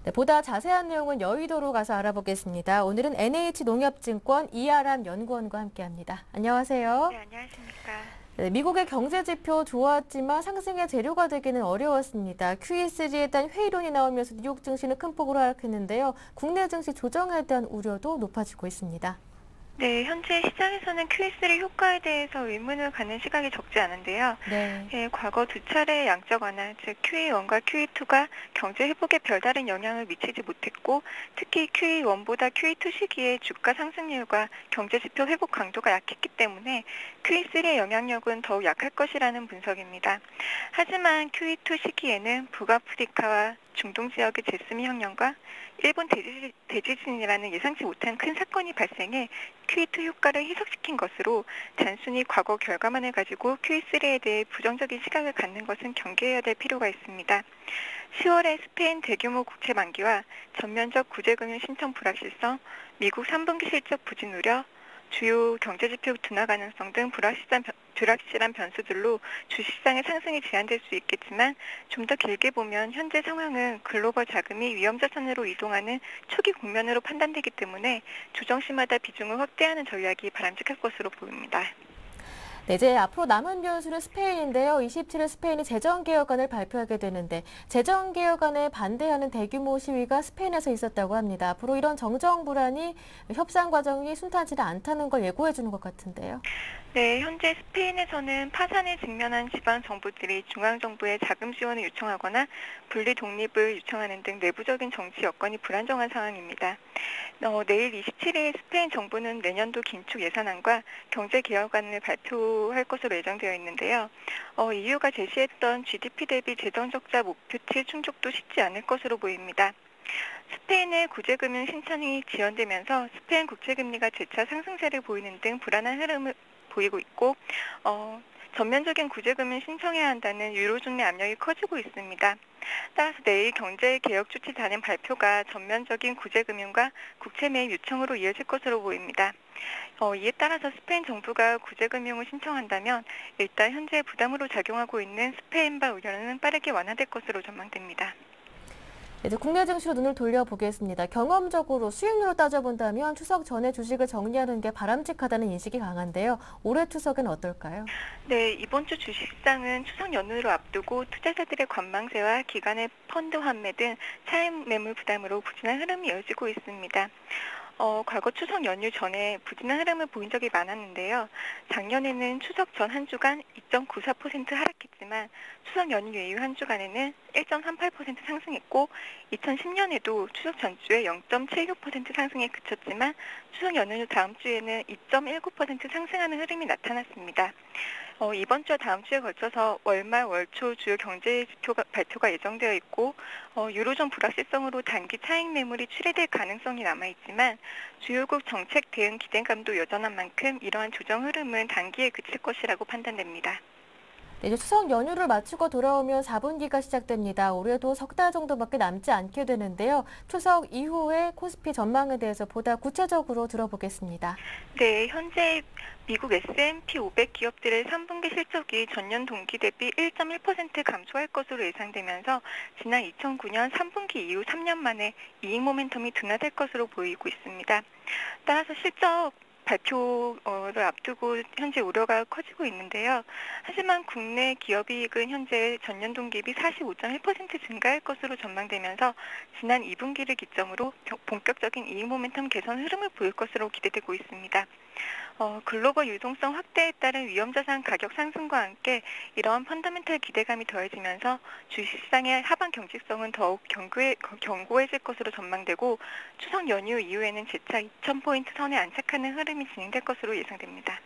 네, 보다 자세한 내용은 여의도로 가서 알아보겠습니다. 오늘은 NH농협증권 이아람 연구원과 함께합니다. 안녕하세요. 네, 안녕하십니까. 네, 미국의 경제 지표 좋았지만 상승의 재료가 되기는 어려웠습니다. QE3에 대한 회의론이 나오면서 뉴욕 증시는 큰 폭으로 하락했는데요. 국내 증시 조정에 대한 우려도 높아지고 있습니다. 네, 현재 시장에서는 QE3 효과에 대해서 의문을 갖는 시각이 적지 않은데요. 네. 과거 두 차례 양적 완화, 즉 QE1과 QE2가 경제 회복에 별다른 영향을 미치지 못했고 특히 QE1보다 QE2 시기에 주가 상승률과 경제 지표 회복 강도가 약했기 때문에 QE3의 영향력은 더욱 약할 것이라는 분석입니다. 하지만 QE2 시기에는 북아프리카와 중동 지역의 제스미 혁명과 일본 대지진이라는 예상치 못한 큰 사건이 발생해 QE2 효과를 희석시킨 것으로 단순히 과거 결과만을 가지고 QE3에 대해 부정적인 시각을 갖는 것은 경계해야 될 필요가 있습니다. 10월에 스페인 대규모 국채 만기와 전면적 구제금융 신청 불확실성, 미국 3분기 실적 부진 우려, 주요 경제지표 둔화 가능성 등 불확실한 변수들로 주식시장의 상승이 제한될 수 있겠지만 좀 더 길게 보면 현재 상황은 글로벌 자금이 위험자산으로 이동하는 초기 국면으로 판단되기 때문에 조정시마다 비중을 확대하는 전략이 바람직할 것으로 보입니다. 네, 이제 앞으로 남은 변수는 스페인인데요. 27일 스페인이 재정개혁안을 발표하게 되는데 재정개혁안에 반대하는 대규모 시위가 스페인에서 있었다고 합니다. 앞으로 이런 정정 불안이 협상 과정이 순탄치는 않다는 걸 예고해 주는 것 같은데요. 네, 현재 스페인에서는 파산에 직면한 지방 정부들이 중앙 정부에 자금 지원을 요청하거나 분리 독립을 요청하는 등 내부적인 정치 여건이 불안정한 상황입니다. 내일 27일 스페인 정부는 내년도 긴축 예산안과 경제개혁안을 발표할 것으로 예정되어 있는데요. EU가 제시했던 GDP 대비 재정적자 목표치 충족도 쉽지 않을 것으로 보입니다. 스페인의 구제금융 신청이 지연되면서 스페인 국채금리가 재차 상승세를 보이는 등 불안한 흐름을 보이고 있고 전면적인 구제금융 신청해야 한다는 유로존 내 압력이 커지고 있습니다. 따라서 내일 경제개혁조치단의 발표가 전면적인 구제금융과 국채 매입 요청으로 이어질 것으로 보입니다. 이에 따라서 스페인 정부가 구제금융을 신청한다면 일단 현재 부담으로 작용하고 있는 스페인바 우려는 빠르게 완화될 것으로 전망됩니다. 이제 국내 증시로 눈을 돌려보겠습니다. 경험적으로 수익률로 따져본다면 추석 전에 주식을 정리하는 게 바람직하다는 인식이 강한데요. 올해 추석은 어떨까요? 네, 이번 주 주식시장은 추석 연휴를 앞두고 투자자들의 관망세와 기관의 펀드 환매 등 차익 매물 부담으로 부진한 흐름이 이어지고 있습니다. 과거 추석 연휴 전에 부진한 흐름을 보인 적이 많았는데요. 작년에는 추석 전 한 주간 2.94% 하락했지만 추석 연휴 이후 한 주간에는 1.38% 상승했고 2010년에도 추석 전주에 0.76% 상승에 그쳤지만 추석 연휴 다음 주에는 2.19% 상승하는 흐름이 나타났습니다. 이번 주와 다음 주에 걸쳐서 월말 월초 주요 경제 지표 발표가 예정되어 있고 유로존 불확실성으로 단기 차익 매물이 출회될 가능성이 남아있지만 주요국 정책 대응 기대감도 여전한 만큼 이러한 조정 흐름은 단기에 그칠 것이라고 판단됩니다. 네, 이제 추석 연휴를 마치고 돌아오면 4분기가 시작됩니다. 올해도 석 달 정도밖에 남지 않게 되는데요. 추석 이후에 코스피 전망에 대해서 보다 구체적으로 들어보겠습니다. 네, 현재 미국 S&P 500 기업들의 3분기 실적이 전년 동기 대비 1.1% 감소할 것으로 예상되면서 지난 2009년 3분기 이후 3년 만에 이익 모멘텀이 둔화될 것으로 보이고 있습니다. 따라서 실적 발표를 앞두고 현재 우려가 커지고 있는데요. 하지만 국내 기업이익은 현재 전년 동기 대비 45.1% 증가할 것으로 전망되면서 지난 2분기를 기점으로 본격적인 이익 모멘텀 개선 흐름을 보일 것으로 기대되고 있습니다. 글로벌 유동성 확대에 따른 위험자산 가격 상승과 함께 이러한 펀더멘탈 기대감이 더해지면서 주식시장의 하반 경직성은 더욱 견고해질 것으로 전망되고 추석 연휴 이후에는 재차 2,000포인트 선에 안착하는 흐름이 진행될 것으로 예상됩니다.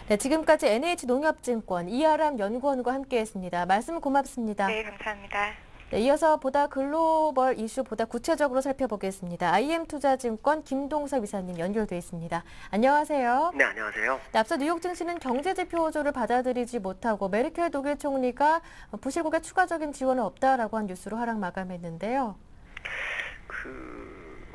네, 지금까지 NH농협증권 이하람 연구원과 함께했습니다. 말씀 고맙습니다. 네, 감사합니다. 네, 이어서 보다 글로벌 이슈 보다 구체적으로 살펴보겠습니다. IM투자증권 김동섭 이사님 연결돼 있습니다. 안녕하세요. 네, 안녕하세요. 네, 앞서 뉴욕 증시는 경제지표 호조를 받아들이지 못하고 메르켈 독일 총리가 부실국에 추가적인 지원은 없다라고 한 뉴스로 하락 마감했는데요.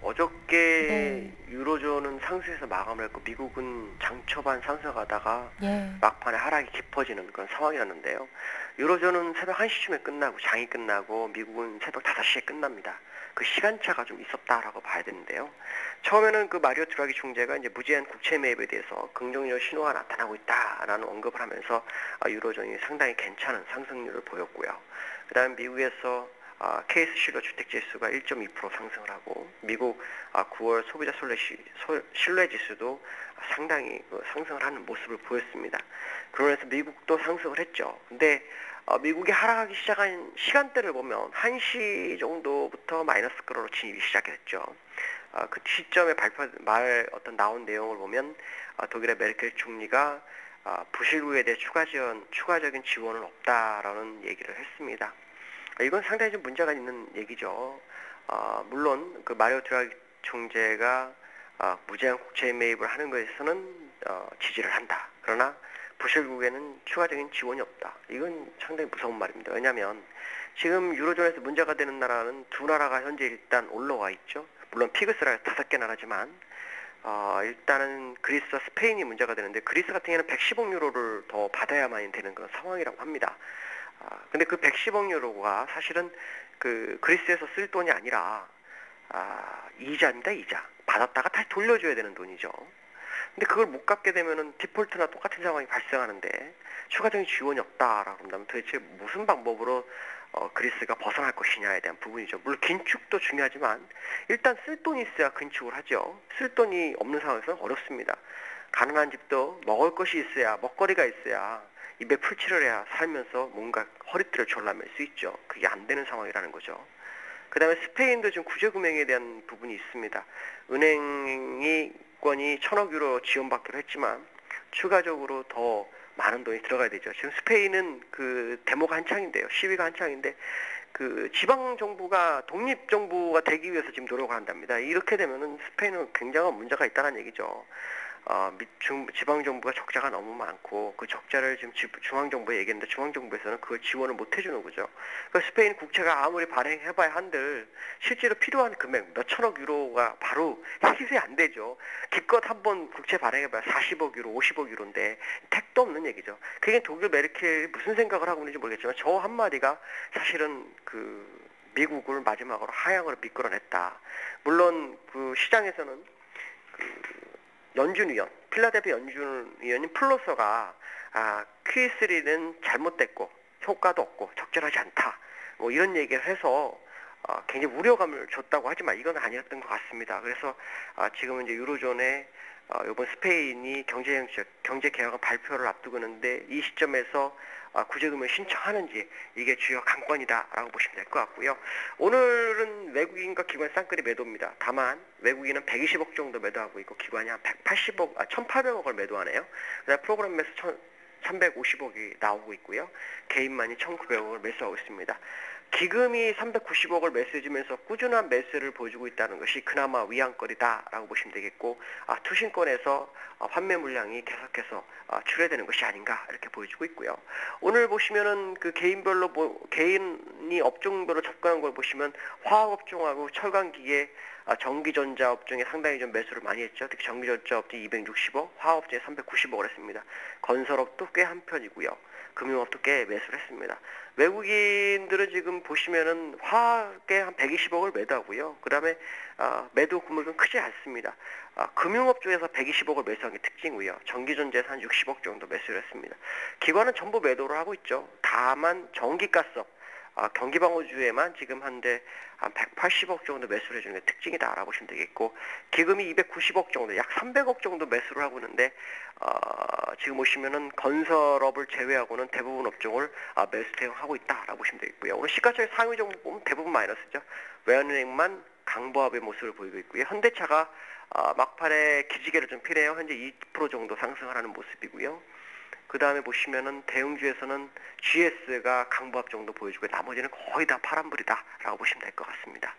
어저께 네. 유로존은 상승해서 마감을 했고 미국은 장초반 상승하다가 예. 막판에 하락이 깊어지는 그런 상황이었는데요. 유로존은 새벽 1시쯤에 끝나고 장이 끝나고 미국은 새벽 5시에 끝납니다. 그 시간차가 좀 있었다라고 봐야 되는데요. 처음에는 그 마리오 드라기 총재가 이제 무제한 국채 매입에 대해서 긍정적 신호가 나타나고 있다라는 언급을 하면서 유로존이 상당히 괜찮은 상승률을 보였고요. 그다음에 미국에서 케이스 실러 주택지수가 1.2% 상승을 하고 미국 9월 소비자 신뢰지수도 상당히 상승을 하는 모습을 보였습니다. 그러면서 미국도 상승을 했죠. 근데 미국이 하락하기 시작한 시간대를 보면 1시 정도부터 마이너스 그로로 진입이 시작했죠. 그 시점에 나온 내용을 보면 독일의 메르켈 총리가 부실국에 대해 추가적인 지원은 없다라는 얘기를 했습니다. 이건 상당히 좀 문제가 있는 얘기죠. 물론 그 마리오 드라기 총재가 무제한 국채 매입을 하는 것에서는 지지를 한다. 그러나 부실국에는 추가적인 지원이 없다. 이건 상당히 무서운 말입니다. 왜냐하면 지금 유로존에서 문제가 되는 나라는 두 나라가 현재 일단 올라와 있죠. 물론 피그스라 5개 나라지만 일단은 그리스와 스페인이 문제가 되는데 그리스 같은 경우는 110억 유로를 더 받아야만 되는 그런 상황이라고 합니다. 근데 그 110억 유로가 사실은 그 그리스에서 쓸 돈이 아니라 이자입니다. 이자. 받았다가 다시 돌려줘야 되는 돈이죠. 근데 그걸 못 갚게 되면은 디폴트나 똑같은 상황이 발생하는데 추가적인 지원이 없다라고 한다면 도대체 무슨 방법으로 그리스가 벗어날 것이냐에 대한 부분이죠. 물론 긴축도 중요하지만 일단 쓸 돈이 있어야 긴축을 하죠. 쓸 돈이 없는 상황에서는 어렵습니다. 가난한 집도 먹을 것이 있어야, 먹거리가 있어야 입에 풀칠을 해야 살면서 뭔가 허리띠를 졸라맬 수 있죠. 그게 안 되는 상황이라는 거죠. 그 다음에 스페인도 지금 구제금융에 대한 부분이 있습니다. 은행이 권이 1,000억 유로 지원받기로 했지만 추가적으로 더 많은 돈이 들어가야 되죠. 지금 스페인은 그 데모가 한창인데요. 시위가 한창인데 그 지방 정부가 독립 정부가 되기 위해서 지금 노력을 한답니다. 이렇게 되면은 스페인은 굉장한 문제가 있다는 얘기죠. 지방 정부가 적자가 너무 많고 그 적자를 지금 중앙 정부에 얘기했는데 중앙 정부에서는 그걸 지원을 못 해주는 거죠. 그러니까 스페인 국채가 아무리 발행해봐야 한들 실제로 필요한 금액 몇천억 유로가 바로 해결이 안 되죠. 기껏 한번 국채 발행해봐야 40억 유로, 50억 유로인데 택도 없는 얘기죠. 그게 독일 메르켈이 무슨 생각을 하고 있는지 모르겠지만 저 한마디가 사실은 그 미국을 마지막으로 하향으로 미끌어냈다. 물론 그 시장에서는 연준 위원, 필라델피아 연준 위원인 플로서가 Q3는 잘못됐고 효과도 없고 적절하지 않다. 뭐 이런 얘기를 해서 굉장히 우려감을 줬다고 하지만 이건 아니었던 것 같습니다. 그래서 지금은 이제 유로존에 이번 스페인이 경제 개혁안 발표를 앞두고 있는데 이 시점에서 구제금을 신청하는지 이게 주요 관건이다라고 보시면 될 것 같고요. 오늘은 외국인과 기관 쌍끌이 매도입니다. 다만 외국인은 120억 정도 매도하고 있고 기관이 한 1,800억을 매도하네요. 그다음에 프로그램에서 1,350억이 나오고 있고요. 개인만이 1,900억을 매수하고 있습니다. 기금이 390억을 매수해주면서 꾸준한 매수를 보여주고 있다는 것이 그나마 위안거리다라고 보시면 되겠고, 투신권에서 환매 물량이 계속해서 출회되는 것이 아닌가 이렇게 보여주고 있고요. 오늘 보시면은 그 개인별로 개인이 업종별로 접근한 걸 보시면 화학업종하고 철강기계, 전기전자 업종에 상당히 좀 매수를 많이 했죠. 특히 전기전자 업종 260억, 화학업종에 390억을 했습니다. 건설업도 꽤 한 편이고요. 금융업도 꽤 매수를 했습니다. 외국인들은 지금 보시면은 화학에 한 120억을 매도하고요. 그 다음에 매도 금액은 크지 않습니다. 금융업 쪽에서 120억을 매수한 게 특징이고요. 전기전자에서 한 60억 정도 매수를 했습니다. 기관은 전부 매도를 하고 있죠. 다만 전기가스업, 경기방어주에만 지금 한 180억 정도 매수를 해주는 게 특징이다라고 보시면 되겠고, 기금이 290억 정도, 약 300억 정도 매수를 하고 있는데, 지금 보시면은 건설업을 제외하고는 대부분 업종을 매수 대응하고 있다라고 보시면 되겠고요. 오늘 시가총액 상위 종목 보면 대부분 마이너스죠. 외환은행만 강보합의 모습을 보이고 있고요. 현대차가 막판에 기지개를 좀 피네요. 현재 2% 정도 상승을 하는 모습이고요. 그 다음에 보시면은 대형주에서는 GS가 강보합 정도 보여주고 나머지는 거의 다 파란불이다라고 보시면 될 것 같습니다.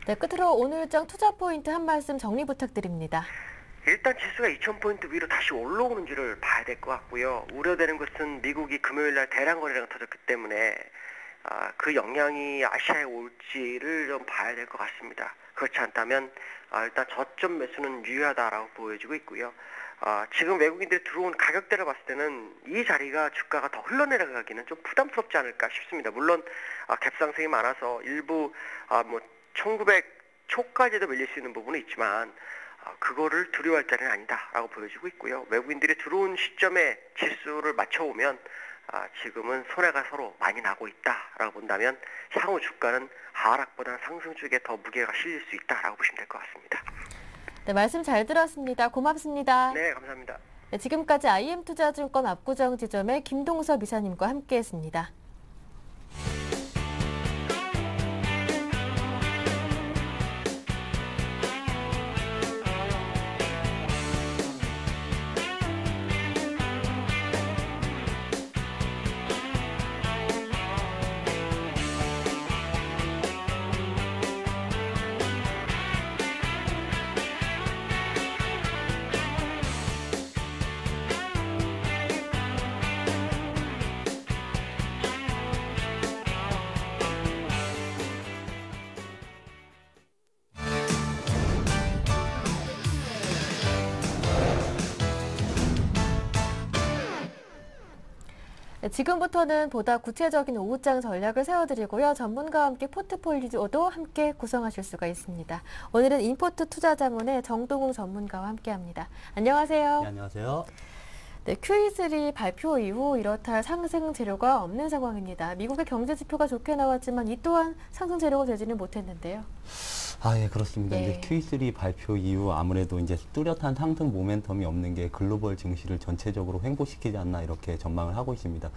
네, 끝으로 오늘장 투자 포인트 한 말씀 정리 부탁드립니다. 일단 지수가 2000포인트 위로 다시 올라오는지를 봐야 될 것 같고요. 우려되는 것은 미국이 금요일날 대량 거래가 터졌기 때문에 그 영향이 아시아에 올지를 좀 봐야 될 것 같습니다. 그렇지 않다면 일단 저점 매수는 유효하다라고 보여지고 있고요. 지금 외국인들이 들어온 가격대를 봤을 때는 이 자리가 주가가 더 흘러내려가기는 좀 부담스럽지 않을까 싶습니다. 물론 갭상승이 많아서 일부 1900 초까지도 밀릴 수 있는 부분은 있지만 그거를 두려워할 자리는 아니다라고 보여지고 있고요. 외국인들이 들어온 시점에 지수를 맞춰오면 지금은 손해가 서로 많이 나고 있다라고 본다면 향후 주가는 하락보다는 상승 쪽에 더 무게가 실릴 수 있다라고 보시면 될 것 같습니다. 네, 말씀 잘 들었습니다. 고맙습니다. 네, 감사합니다. 네, 지금까지 IM투자증권 압구정 지점의 김동섭 이사님과 함께했습니다. 네, 지금부터는 보다 구체적인 오후장 전략을 세워드리고요. 전문가와 함께 포트폴리오도 함께 구성하실 수가 있습니다. 오늘은 인포트 투자자문의 정동웅 전문가와 함께합니다. 안녕하세요. 네, 안녕하세요. 네, QE3 발표 이후 이렇다 할 상승 재료가 없는 상황입니다. 미국의 경제 지표가 좋게 나왔지만 이 또한 상승 재료가 되지는 못했는데요. 예, 그렇습니다. 예. 이제 QE3 발표 이후 아무래도 이제 뚜렷한 상승 모멘텀이 없는 게 글로벌 증시를 전체적으로 횡보시키지 않나 이렇게 전망을 하고 있습니다.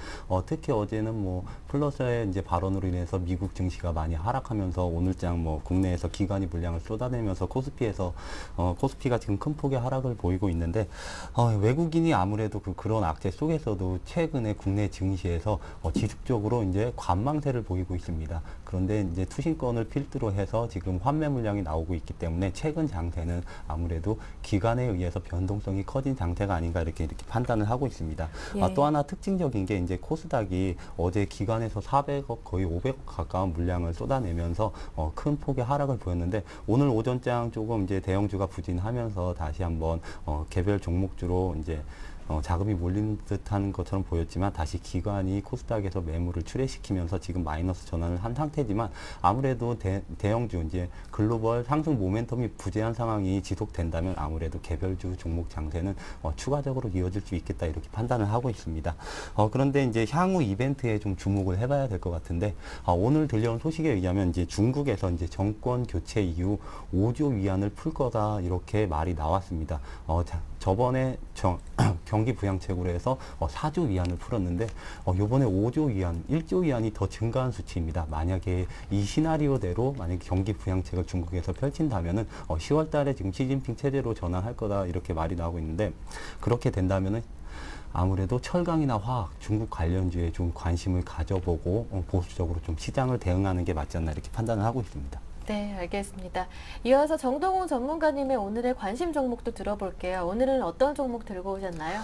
특히 어제는 뭐 플러스의 이제 발언으로 인해서 미국 증시가 많이 하락하면서 오늘장 뭐 국내에서 기관이 물량을 쏟아내면서 코스피가 지금 큰 폭의 하락을 보이고 있는데 외국인이 아무래도 그런 악재 속에서도 최근에 국내 증시에서 지속적으로 이제 관망세를 보이고 있습니다. 그런데 이제 투신권을 필두로 해서 지금 환매 물량이 나오고 있기 때문에 최근 장세는 아무래도 기관에 의해서 변동성이 커진 장세가 아닌가 이렇게 판단을 하고 있습니다. 예. 또 하나 특징적인 게 이제 코스닥이 어제 기관에서 400억 거의 500억 가까운 물량을 쏟아내면서 큰 폭의 하락을 보였는데 오늘 오전장 조금 이제 대형주가 부진하면서 다시 한번 개별 종목주로 이제 자금이 몰리는 듯한 것처럼 보였지만 다시 기관이 코스닥에서 매물을 출회시키면서 지금 마이너스 전환을 한 상태지만 아무래도 대형주 이제 글로벌 상승 모멘텀이 부재한 상황이 지속된다면 아무래도 개별주 종목 장세는 추가적으로 이어질 수 있겠다 이렇게 판단을 하고 있습니다. 그런데 이제 향후 이벤트에 좀 주목을 해봐야 될 것 같은데 오늘 들려온 소식에 의하면 이제 중국에서 이제 정권 교체 이후 5조 위안을 풀 거다 이렇게 말이 나왔습니다. 저번에 경기 부양책으로 해서 4조 위안을 풀었는데 이번에 5조 위안, 1조 위안이 더 증가한 수치입니다. 만약에 이 시나리오대로 만약에 경기 부양책을 중국에서 펼친다면은 10월 달에 지금 시진핑 체제로 전환할 거다 이렇게 말이 나오고 있는데 그렇게 된다면은 아무래도 철강이나 화학, 중국 관련주에 좀 관심을 가져보고 보수적으로 좀 시장을 대응하는 게 맞지 않나 이렇게 판단을 하고 있습니다. 네, 알겠습니다. 이어서 정동훈 전문가님의 오늘의 관심 종목도 들어볼게요. 오늘은 어떤 종목 들고 오셨나요?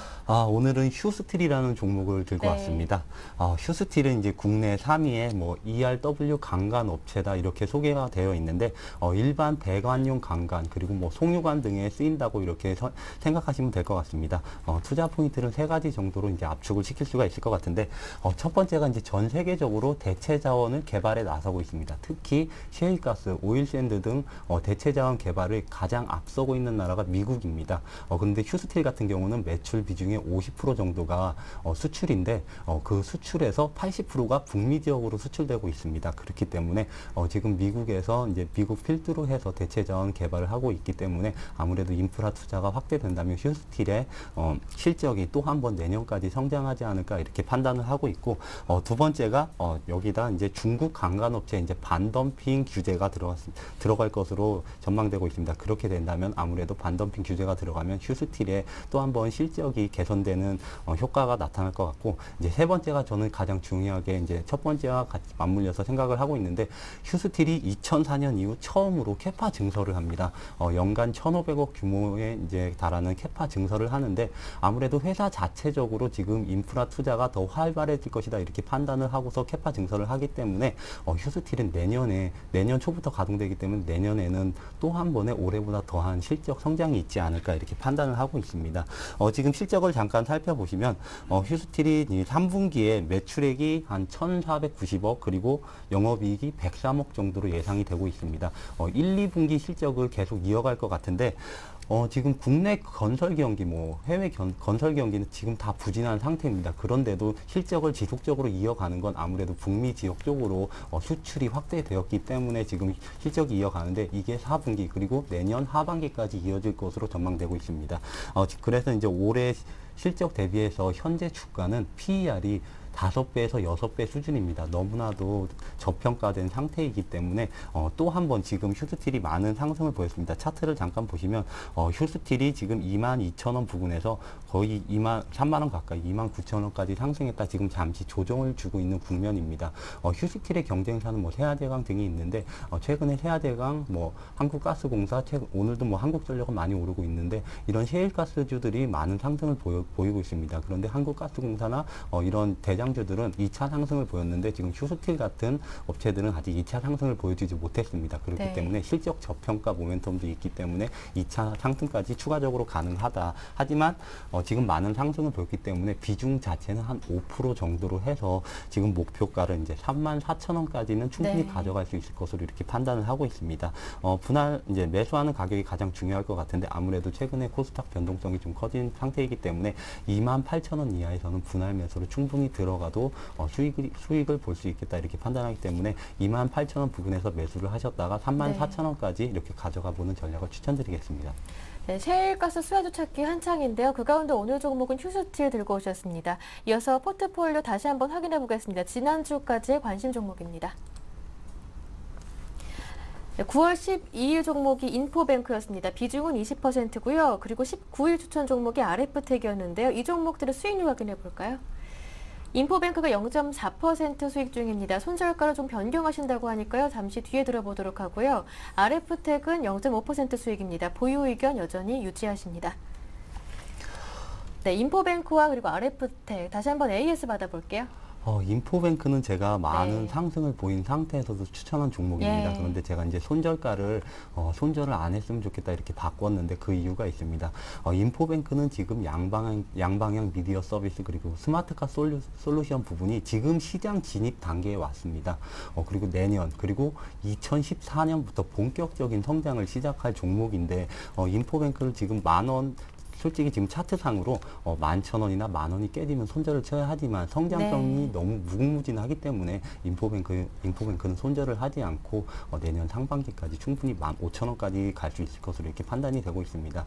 오늘은 휴스틸이라는 종목을 들고 네. 왔습니다. 휴스틸은 이제 국내 3위의 뭐 ERW 강간 업체다 이렇게 소개가 되어 있는데 일반 배관용 강간 그리고 뭐 송유관 등에 쓰인다고 이렇게 생각하시면 될 것 같습니다. 투자 포인트를 3가지 정도로 이제 압축을 시킬 수가 있을 것 같은데 첫 번째가 이제 전 세계적으로 대체 자원을 개발에 나서고 있습니다. 특히 셰일가스, 오일샌드 등 대체 자원 개발을 가장 앞서고 있는 나라가 미국입니다. 그런데 휴스틸 같은 경우는 매출 비중의 50% 정도가 수출인데 그 수출에서 80%가 북미 지역으로 수출되고 있습니다. 그렇기 때문에 지금 미국에서 이제 미국 필두로 해서 대체 자원 개발을 하고 있기 때문에 아무래도 인프라 투자가 확대된다면 휴스틸의 실적이 또 한 번 내년까지 성장하지 않을까 이렇게 판단을 하고 있고 두 번째가 여기다 이제 중국 강간업체 이제 반덤핑 규제가 들어갈 것으로 전망되고 있습니다. 그렇게 된다면 아무래도 반덤핑 규제가 들어가면 휴스틸에 또 한 번 실적이 개선되는 효과가 나타날 것 같고 이제 세 번째가 저는 가장 중요하게 이제 첫 번째와 같이 맞물려서 생각을 하고 있는데 휴스틸이 2004년 이후 처음으로 캐파 증설을 합니다. 연간 1,500억 규모에 이제 달하는 캐파 증설을 하는데 아무래도 회사 자체적으로 지금 인프라 투자가 더 활발해질 것이다 이렇게 판단을 하고서 캐파 증설을 하기 때문에 휴스틸은 내년 초부터 가동되기 때문에 내년에는 또 한 번의 올해보다 더한 실적 성장이 있지 않을까 이렇게 판단을 하고 있습니다. 지금 실적을 잠깐 살펴보시면 휴스틸이 3분기에 매출액이 한 1,490억 그리고 영업이익이 103억 정도로 예상이 되고 있습니다. 1, 2분기 실적을 계속 이어갈 것 같은데 지금 국내 건설 경기, 해외 건설 경기는 지금 다 부진한 상태입니다. 그런데도 실적을 지속적으로 이어가는 건 아무래도 북미 지역 쪽으로 수출이 확대되었기 때문에 지금 실적이 이어가는데 이게 4분기 그리고 내년 하반기까지 이어질 것으로 전망되고 있습니다. 그래서 이제 올해 실적 대비해서 현재 주가는 PER이 5배에서 6배 수준입니다. 너무나도 저평가된 상태이기 때문에 또 한 번 지금 휴스틸이 많은 상승을 보였습니다. 차트를 잠깐 보시면 휴스틸이 지금 22,000원 부근에서 거의 3만 원 가까이 29,000원까지 상승했다. 지금 잠시 조정을 주고 있는 국면입니다. 휴스틸의 경쟁사는 세아제강 등이 있는데 최근에 세아제강, 한국가스공사, 오늘도 한국전력은 많이 오르고 있는데 이런 셰일가스주들이 많은 상승을 보이고 있습니다. 그런데 한국가스공사나 이런 대장주들은 2차 상승을 보였는데 지금 휴스틸 같은 업체들은 아직 2차 상승을 보여주지 못했습니다. 그렇기 네. 때문에 실적 저평가 모멘텀도 있기 때문에 2차 상승까지 추가적으로 가능하다. 하지만 지금 많은 상승을 보였기 때문에 비중 자체는 한 5% 정도로 해서 지금 목표가를 이제 34,000원까지는 충분히 네. 가져갈 수 있을 것으로 이렇게 판단을 하고 있습니다. 분할 이제 매수하는 가격이 가장 중요할 것 같은데 아무래도 최근에 코스닥 변동성이 좀 커진 상태이기 때문에 28,000원 이하에서는 분할 매수로 충분히 들어가도 수익을 볼 수 있겠다 이렇게 판단하기 때문에 28,000원 부근에서 매수를 하셨다가 34,000원까지 이렇게 가져가 보는 전략을 추천드리겠습니다. 네, 셰일가스 수혜주 찾기 한창인데요. 그 가운데 오늘 종목은 휴스틸 들고 오셨습니다. 이어서 포트폴리오 다시 한번 확인해 보겠습니다. 지난주까지의 관심 종목입니다. 9월 12일 종목이 인포뱅크였습니다. 비중은 20%고요. 그리고 19일 추천 종목이 RF텍이었는데요. 이 종목들의 수익률 확인해 볼까요? 인포뱅크가 0.4% 수익 중입니다. 손절가를 좀 변경하신다고 하니까요. 잠시 뒤에 들어보도록 하고요. RF텍은 0.5% 수익입니다. 보유 의견 여전히 유지하십니다. 네, 인포뱅크와 그리고 RF텍 다시 한번 AS 받아볼게요. 인포뱅크는 제가 많은 네. 상승을 보인 상태에서도 추천한 종목입니다. 예. 그런데 제가 이제 손절가를 손절을 안 했으면 좋겠다 이렇게 바꿨는데 그 이유가 있습니다. 인포뱅크는 지금 양방향 미디어 서비스 그리고 스마트카 솔루션 부분이 지금 시장 진입 단계에 왔습니다. 그리고 내년 그리고 2014년부터 본격적인 성장을 시작할 종목인데 인포뱅크를 지금 10,000원 솔직히 지금 차트상으로 11,000원이나 10,000원이 깨지면 손절을 쳐야 하지만 성장성이 네. 너무 무궁무진하기 때문에 인포뱅크는 손절을 하지 않고 내년 상반기까지 충분히 15,000원까지 갈 수 있을 것으로 이렇게 판단이 되고 있습니다.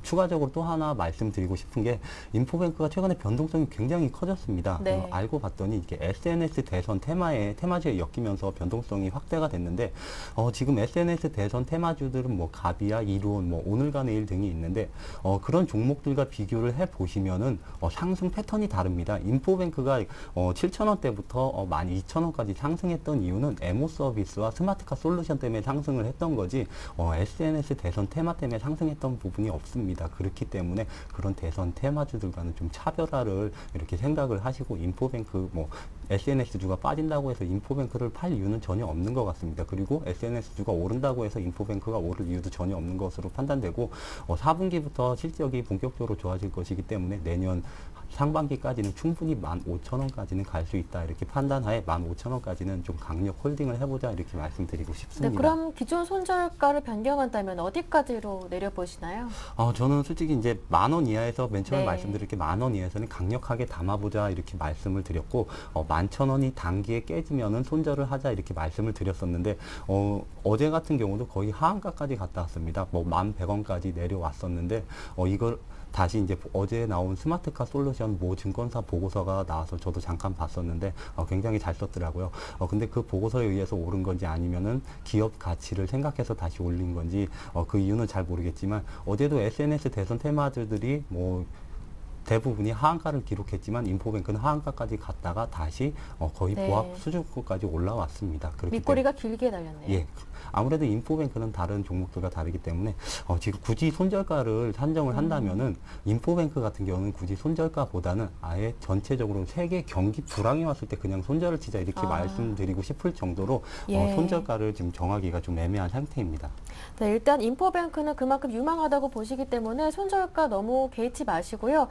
추가적으로 또 하나 말씀드리고 싶은 게 인포뱅크가 최근에 변동성이 굉장히 커졌습니다. 네. 알고 봤더니 이게 SNS 대선 테마주에 엮이면서 변동성이 확대가 됐는데 지금 SNS 대선 테마주들은 가비아, 이론, 오늘과 내일 등이 있는데 그런 종목들과 비교를 해보시면은 상승 패턴이 다릅니다. 인포뱅크가 7,000원대부터 12,000원까지 상승했던 이유는 에모 서비스와 스마트카 솔루션 때문에 상승을 했던 거지 SNS 대선 테마 때문에 상승했던 부분이 없습니다. 그렇기 때문에 그런 대선 테마주들과는 좀 차별화를 이렇게 생각을 하시고 인포뱅크 SNS주가 빠진다고 해서 인포뱅크를 팔 이유는 전혀 없는 것 같습니다. 그리고 SNS주가 오른다고 해서 인포뱅크가 오를 이유도 전혀 없는 것으로 판단되고 4분기부터 실적이 본격적으로 좋아질 것이기 때문에 내년 상반기까지는 충분히 15,000원까지는 갈 수 있다 이렇게 판단하에 15,000원까지는 좀 강력 홀딩을 해보자 이렇게 말씀드리고 싶습니다. 네, 그럼 기존 손절가를 변경한다면 어디까지로 내려보시나요? 저는 솔직히 이제 10,000원 이하에서 맨 처음에 네. 말씀드릴 게 10,000원 이하에서는 강력하게 담아보자 이렇게 말씀을 드렸고 11,000원이 단기에 깨지면은 손절을 하자 이렇게 말씀을 드렸었는데 어제 같은 경우도 거의 하한가까지 갔다 왔습니다. 11,100원까지 내려왔었는데 이걸 다시 이제 어제 나온 스마트카 솔루션 모 증권사 보고서가 나와서 저도 잠깐 봤었는데 굉장히 잘 썼더라고요. 근데 그 보고서에 의해서 오른 건지 아니면은 기업 가치를 생각해서 다시 올린 건지 그 이유는 잘 모르겠지만 어제도 SNS 대선 테마주들이 대부분이 하한가를 기록했지만 인포뱅크는 하한가까지 갔다가 다시 거의 네. 보합 수준까지 올라왔습니다. 밑꼬리가 길게 달렸네요. 예. 아무래도 인포뱅크는 다른 종목들과 다르기 때문에 지금 굳이 손절가를 산정을 한다면은 인포뱅크 같은 경우는 굳이 손절가보다는 아예 전체적으로 세계 경기 불황이 왔을 때 그냥 손절을 치자 이렇게 말씀드리고 싶을 정도로 예. 손절가를 지금 정하기가 좀 애매한 상태입니다. 네, 일단 인포뱅크는 그만큼 유망하다고 보시기 때문에 손절가 너무 개의치 마시고요.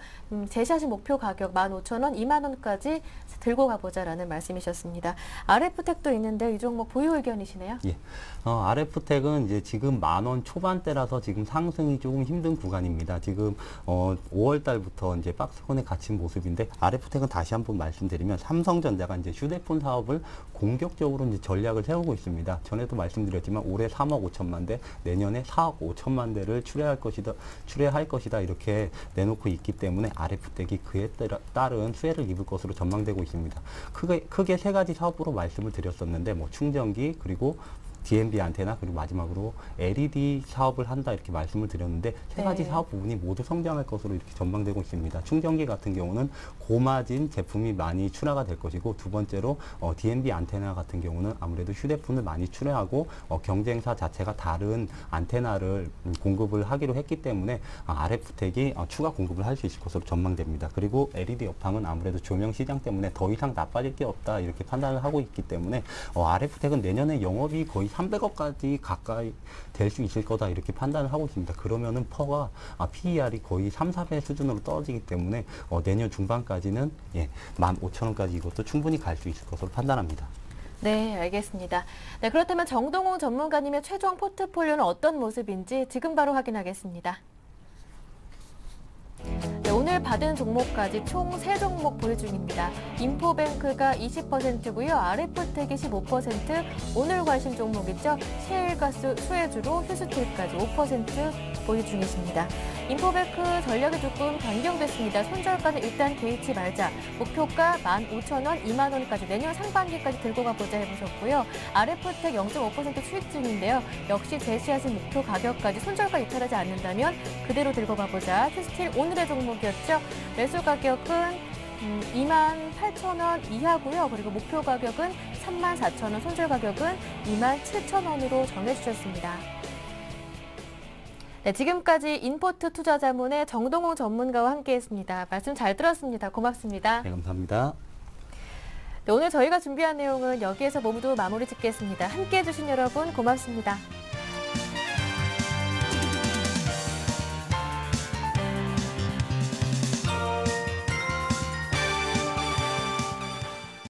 제시하신 목표 가격 15,000원, 20,000원까지 들고 가보자라는 말씀이셨습니다. RF텍도 있는데 이 종목 보유 의견이시네요? 예. RF텍은 이제 지금 10,000원 초반대라서 지금 상승이 조금 힘든 구간입니다. 지금 5월 달부터 이제 박스권에 갇힌 모습인데 RF텍은 다시 한번 말씀드리면 삼성전자가 이제 휴대폰 사업을 공격적으로 이제 전략을 세우고 있습니다. 전에도 말씀드렸지만 올해 3억 5천만 대, 내년에 4억 5천만 대를 출하할 것이다 이렇게 내놓고 있기 때문에 RF텍이 그에 따른 수혜를 입을 것으로 전망되고 있습니다. 크게 세 가지 사업으로 말씀을 드렸었는데 충전기 그리고 DMB 안테나 그리고 마지막으로 LED 사업을 한다 이렇게 말씀을 드렸는데 세 가지 네. 사업 부분이 모두 성장할 것으로 이렇게 전망되고 있습니다. 충전기 같은 경우는 고마진 제품이 많이 출하가 될 것이고 두 번째로 DMB 안테나 같은 경우는 아무래도 휴대폰을 많이 출하하고 경쟁사 자체가 다른 안테나를 공급을 하기로 했기 때문에 RF텍이 추가 공급을 할 수 있을 것으로 전망됩니다. 그리고 LED 업황은 아무래도 조명 시장 때문에 더 이상 나빠질 게 없다 이렇게 판단을 하고 있기 때문에 RF텍은 내년에 영업이 거의 300억까지 가까이 될 수 있을 거다 이렇게 판단을 하고 있습니다. 그러면은 퍼가 PER이 거의 3, 4배 수준으로 떨어지기 때문에 내년 중반까지는 15,000원까지 이것도 충분히 갈 수 있을 것으로 판단합니다. 네, 알겠습니다. 네, 그렇다면 정동웅 전문가님의 최종 포트폴리오는 어떤 모습인지 지금 바로 확인하겠습니다. 네, 오늘 받은 종목까지 총 3종목 보유 중입니다. 인포뱅크가 20%고요. RF텍이 15%, 오늘 관심 종목 있죠? 셰일가스 수혜주로 휴스틸까지 5% 보유 중이십니다. 인포뱅크 전략이 조금 변경됐습니다. 손절가는 일단 개의치 말자. 목표가 15,000원, 20,000원까지 내년 상반기까지 들고 가보자 해보셨고요. RF텍 0.5% 수익 중인데요. 역시 제시하신 목표 가격까지 손절가 이탈하지 않는다면 그대로 들고 가보자. 휴스틸 오늘의 종목이었죠. 매수 가격은 28,000원 이하고요. 그리고 목표 가격은 34,000원, 손절 가격은 27,000원으로 정해주셨습니다. 네, 지금까지 인포트 투자자문의 정동웅 전문가와 함께했습니다. 말씀 잘 들었습니다. 고맙습니다. 네, 감사합니다. 네, 오늘 저희가 준비한 내용은 여기에서 모두 마무리 짓겠습니다. 함께해 주신 여러분 고맙습니다.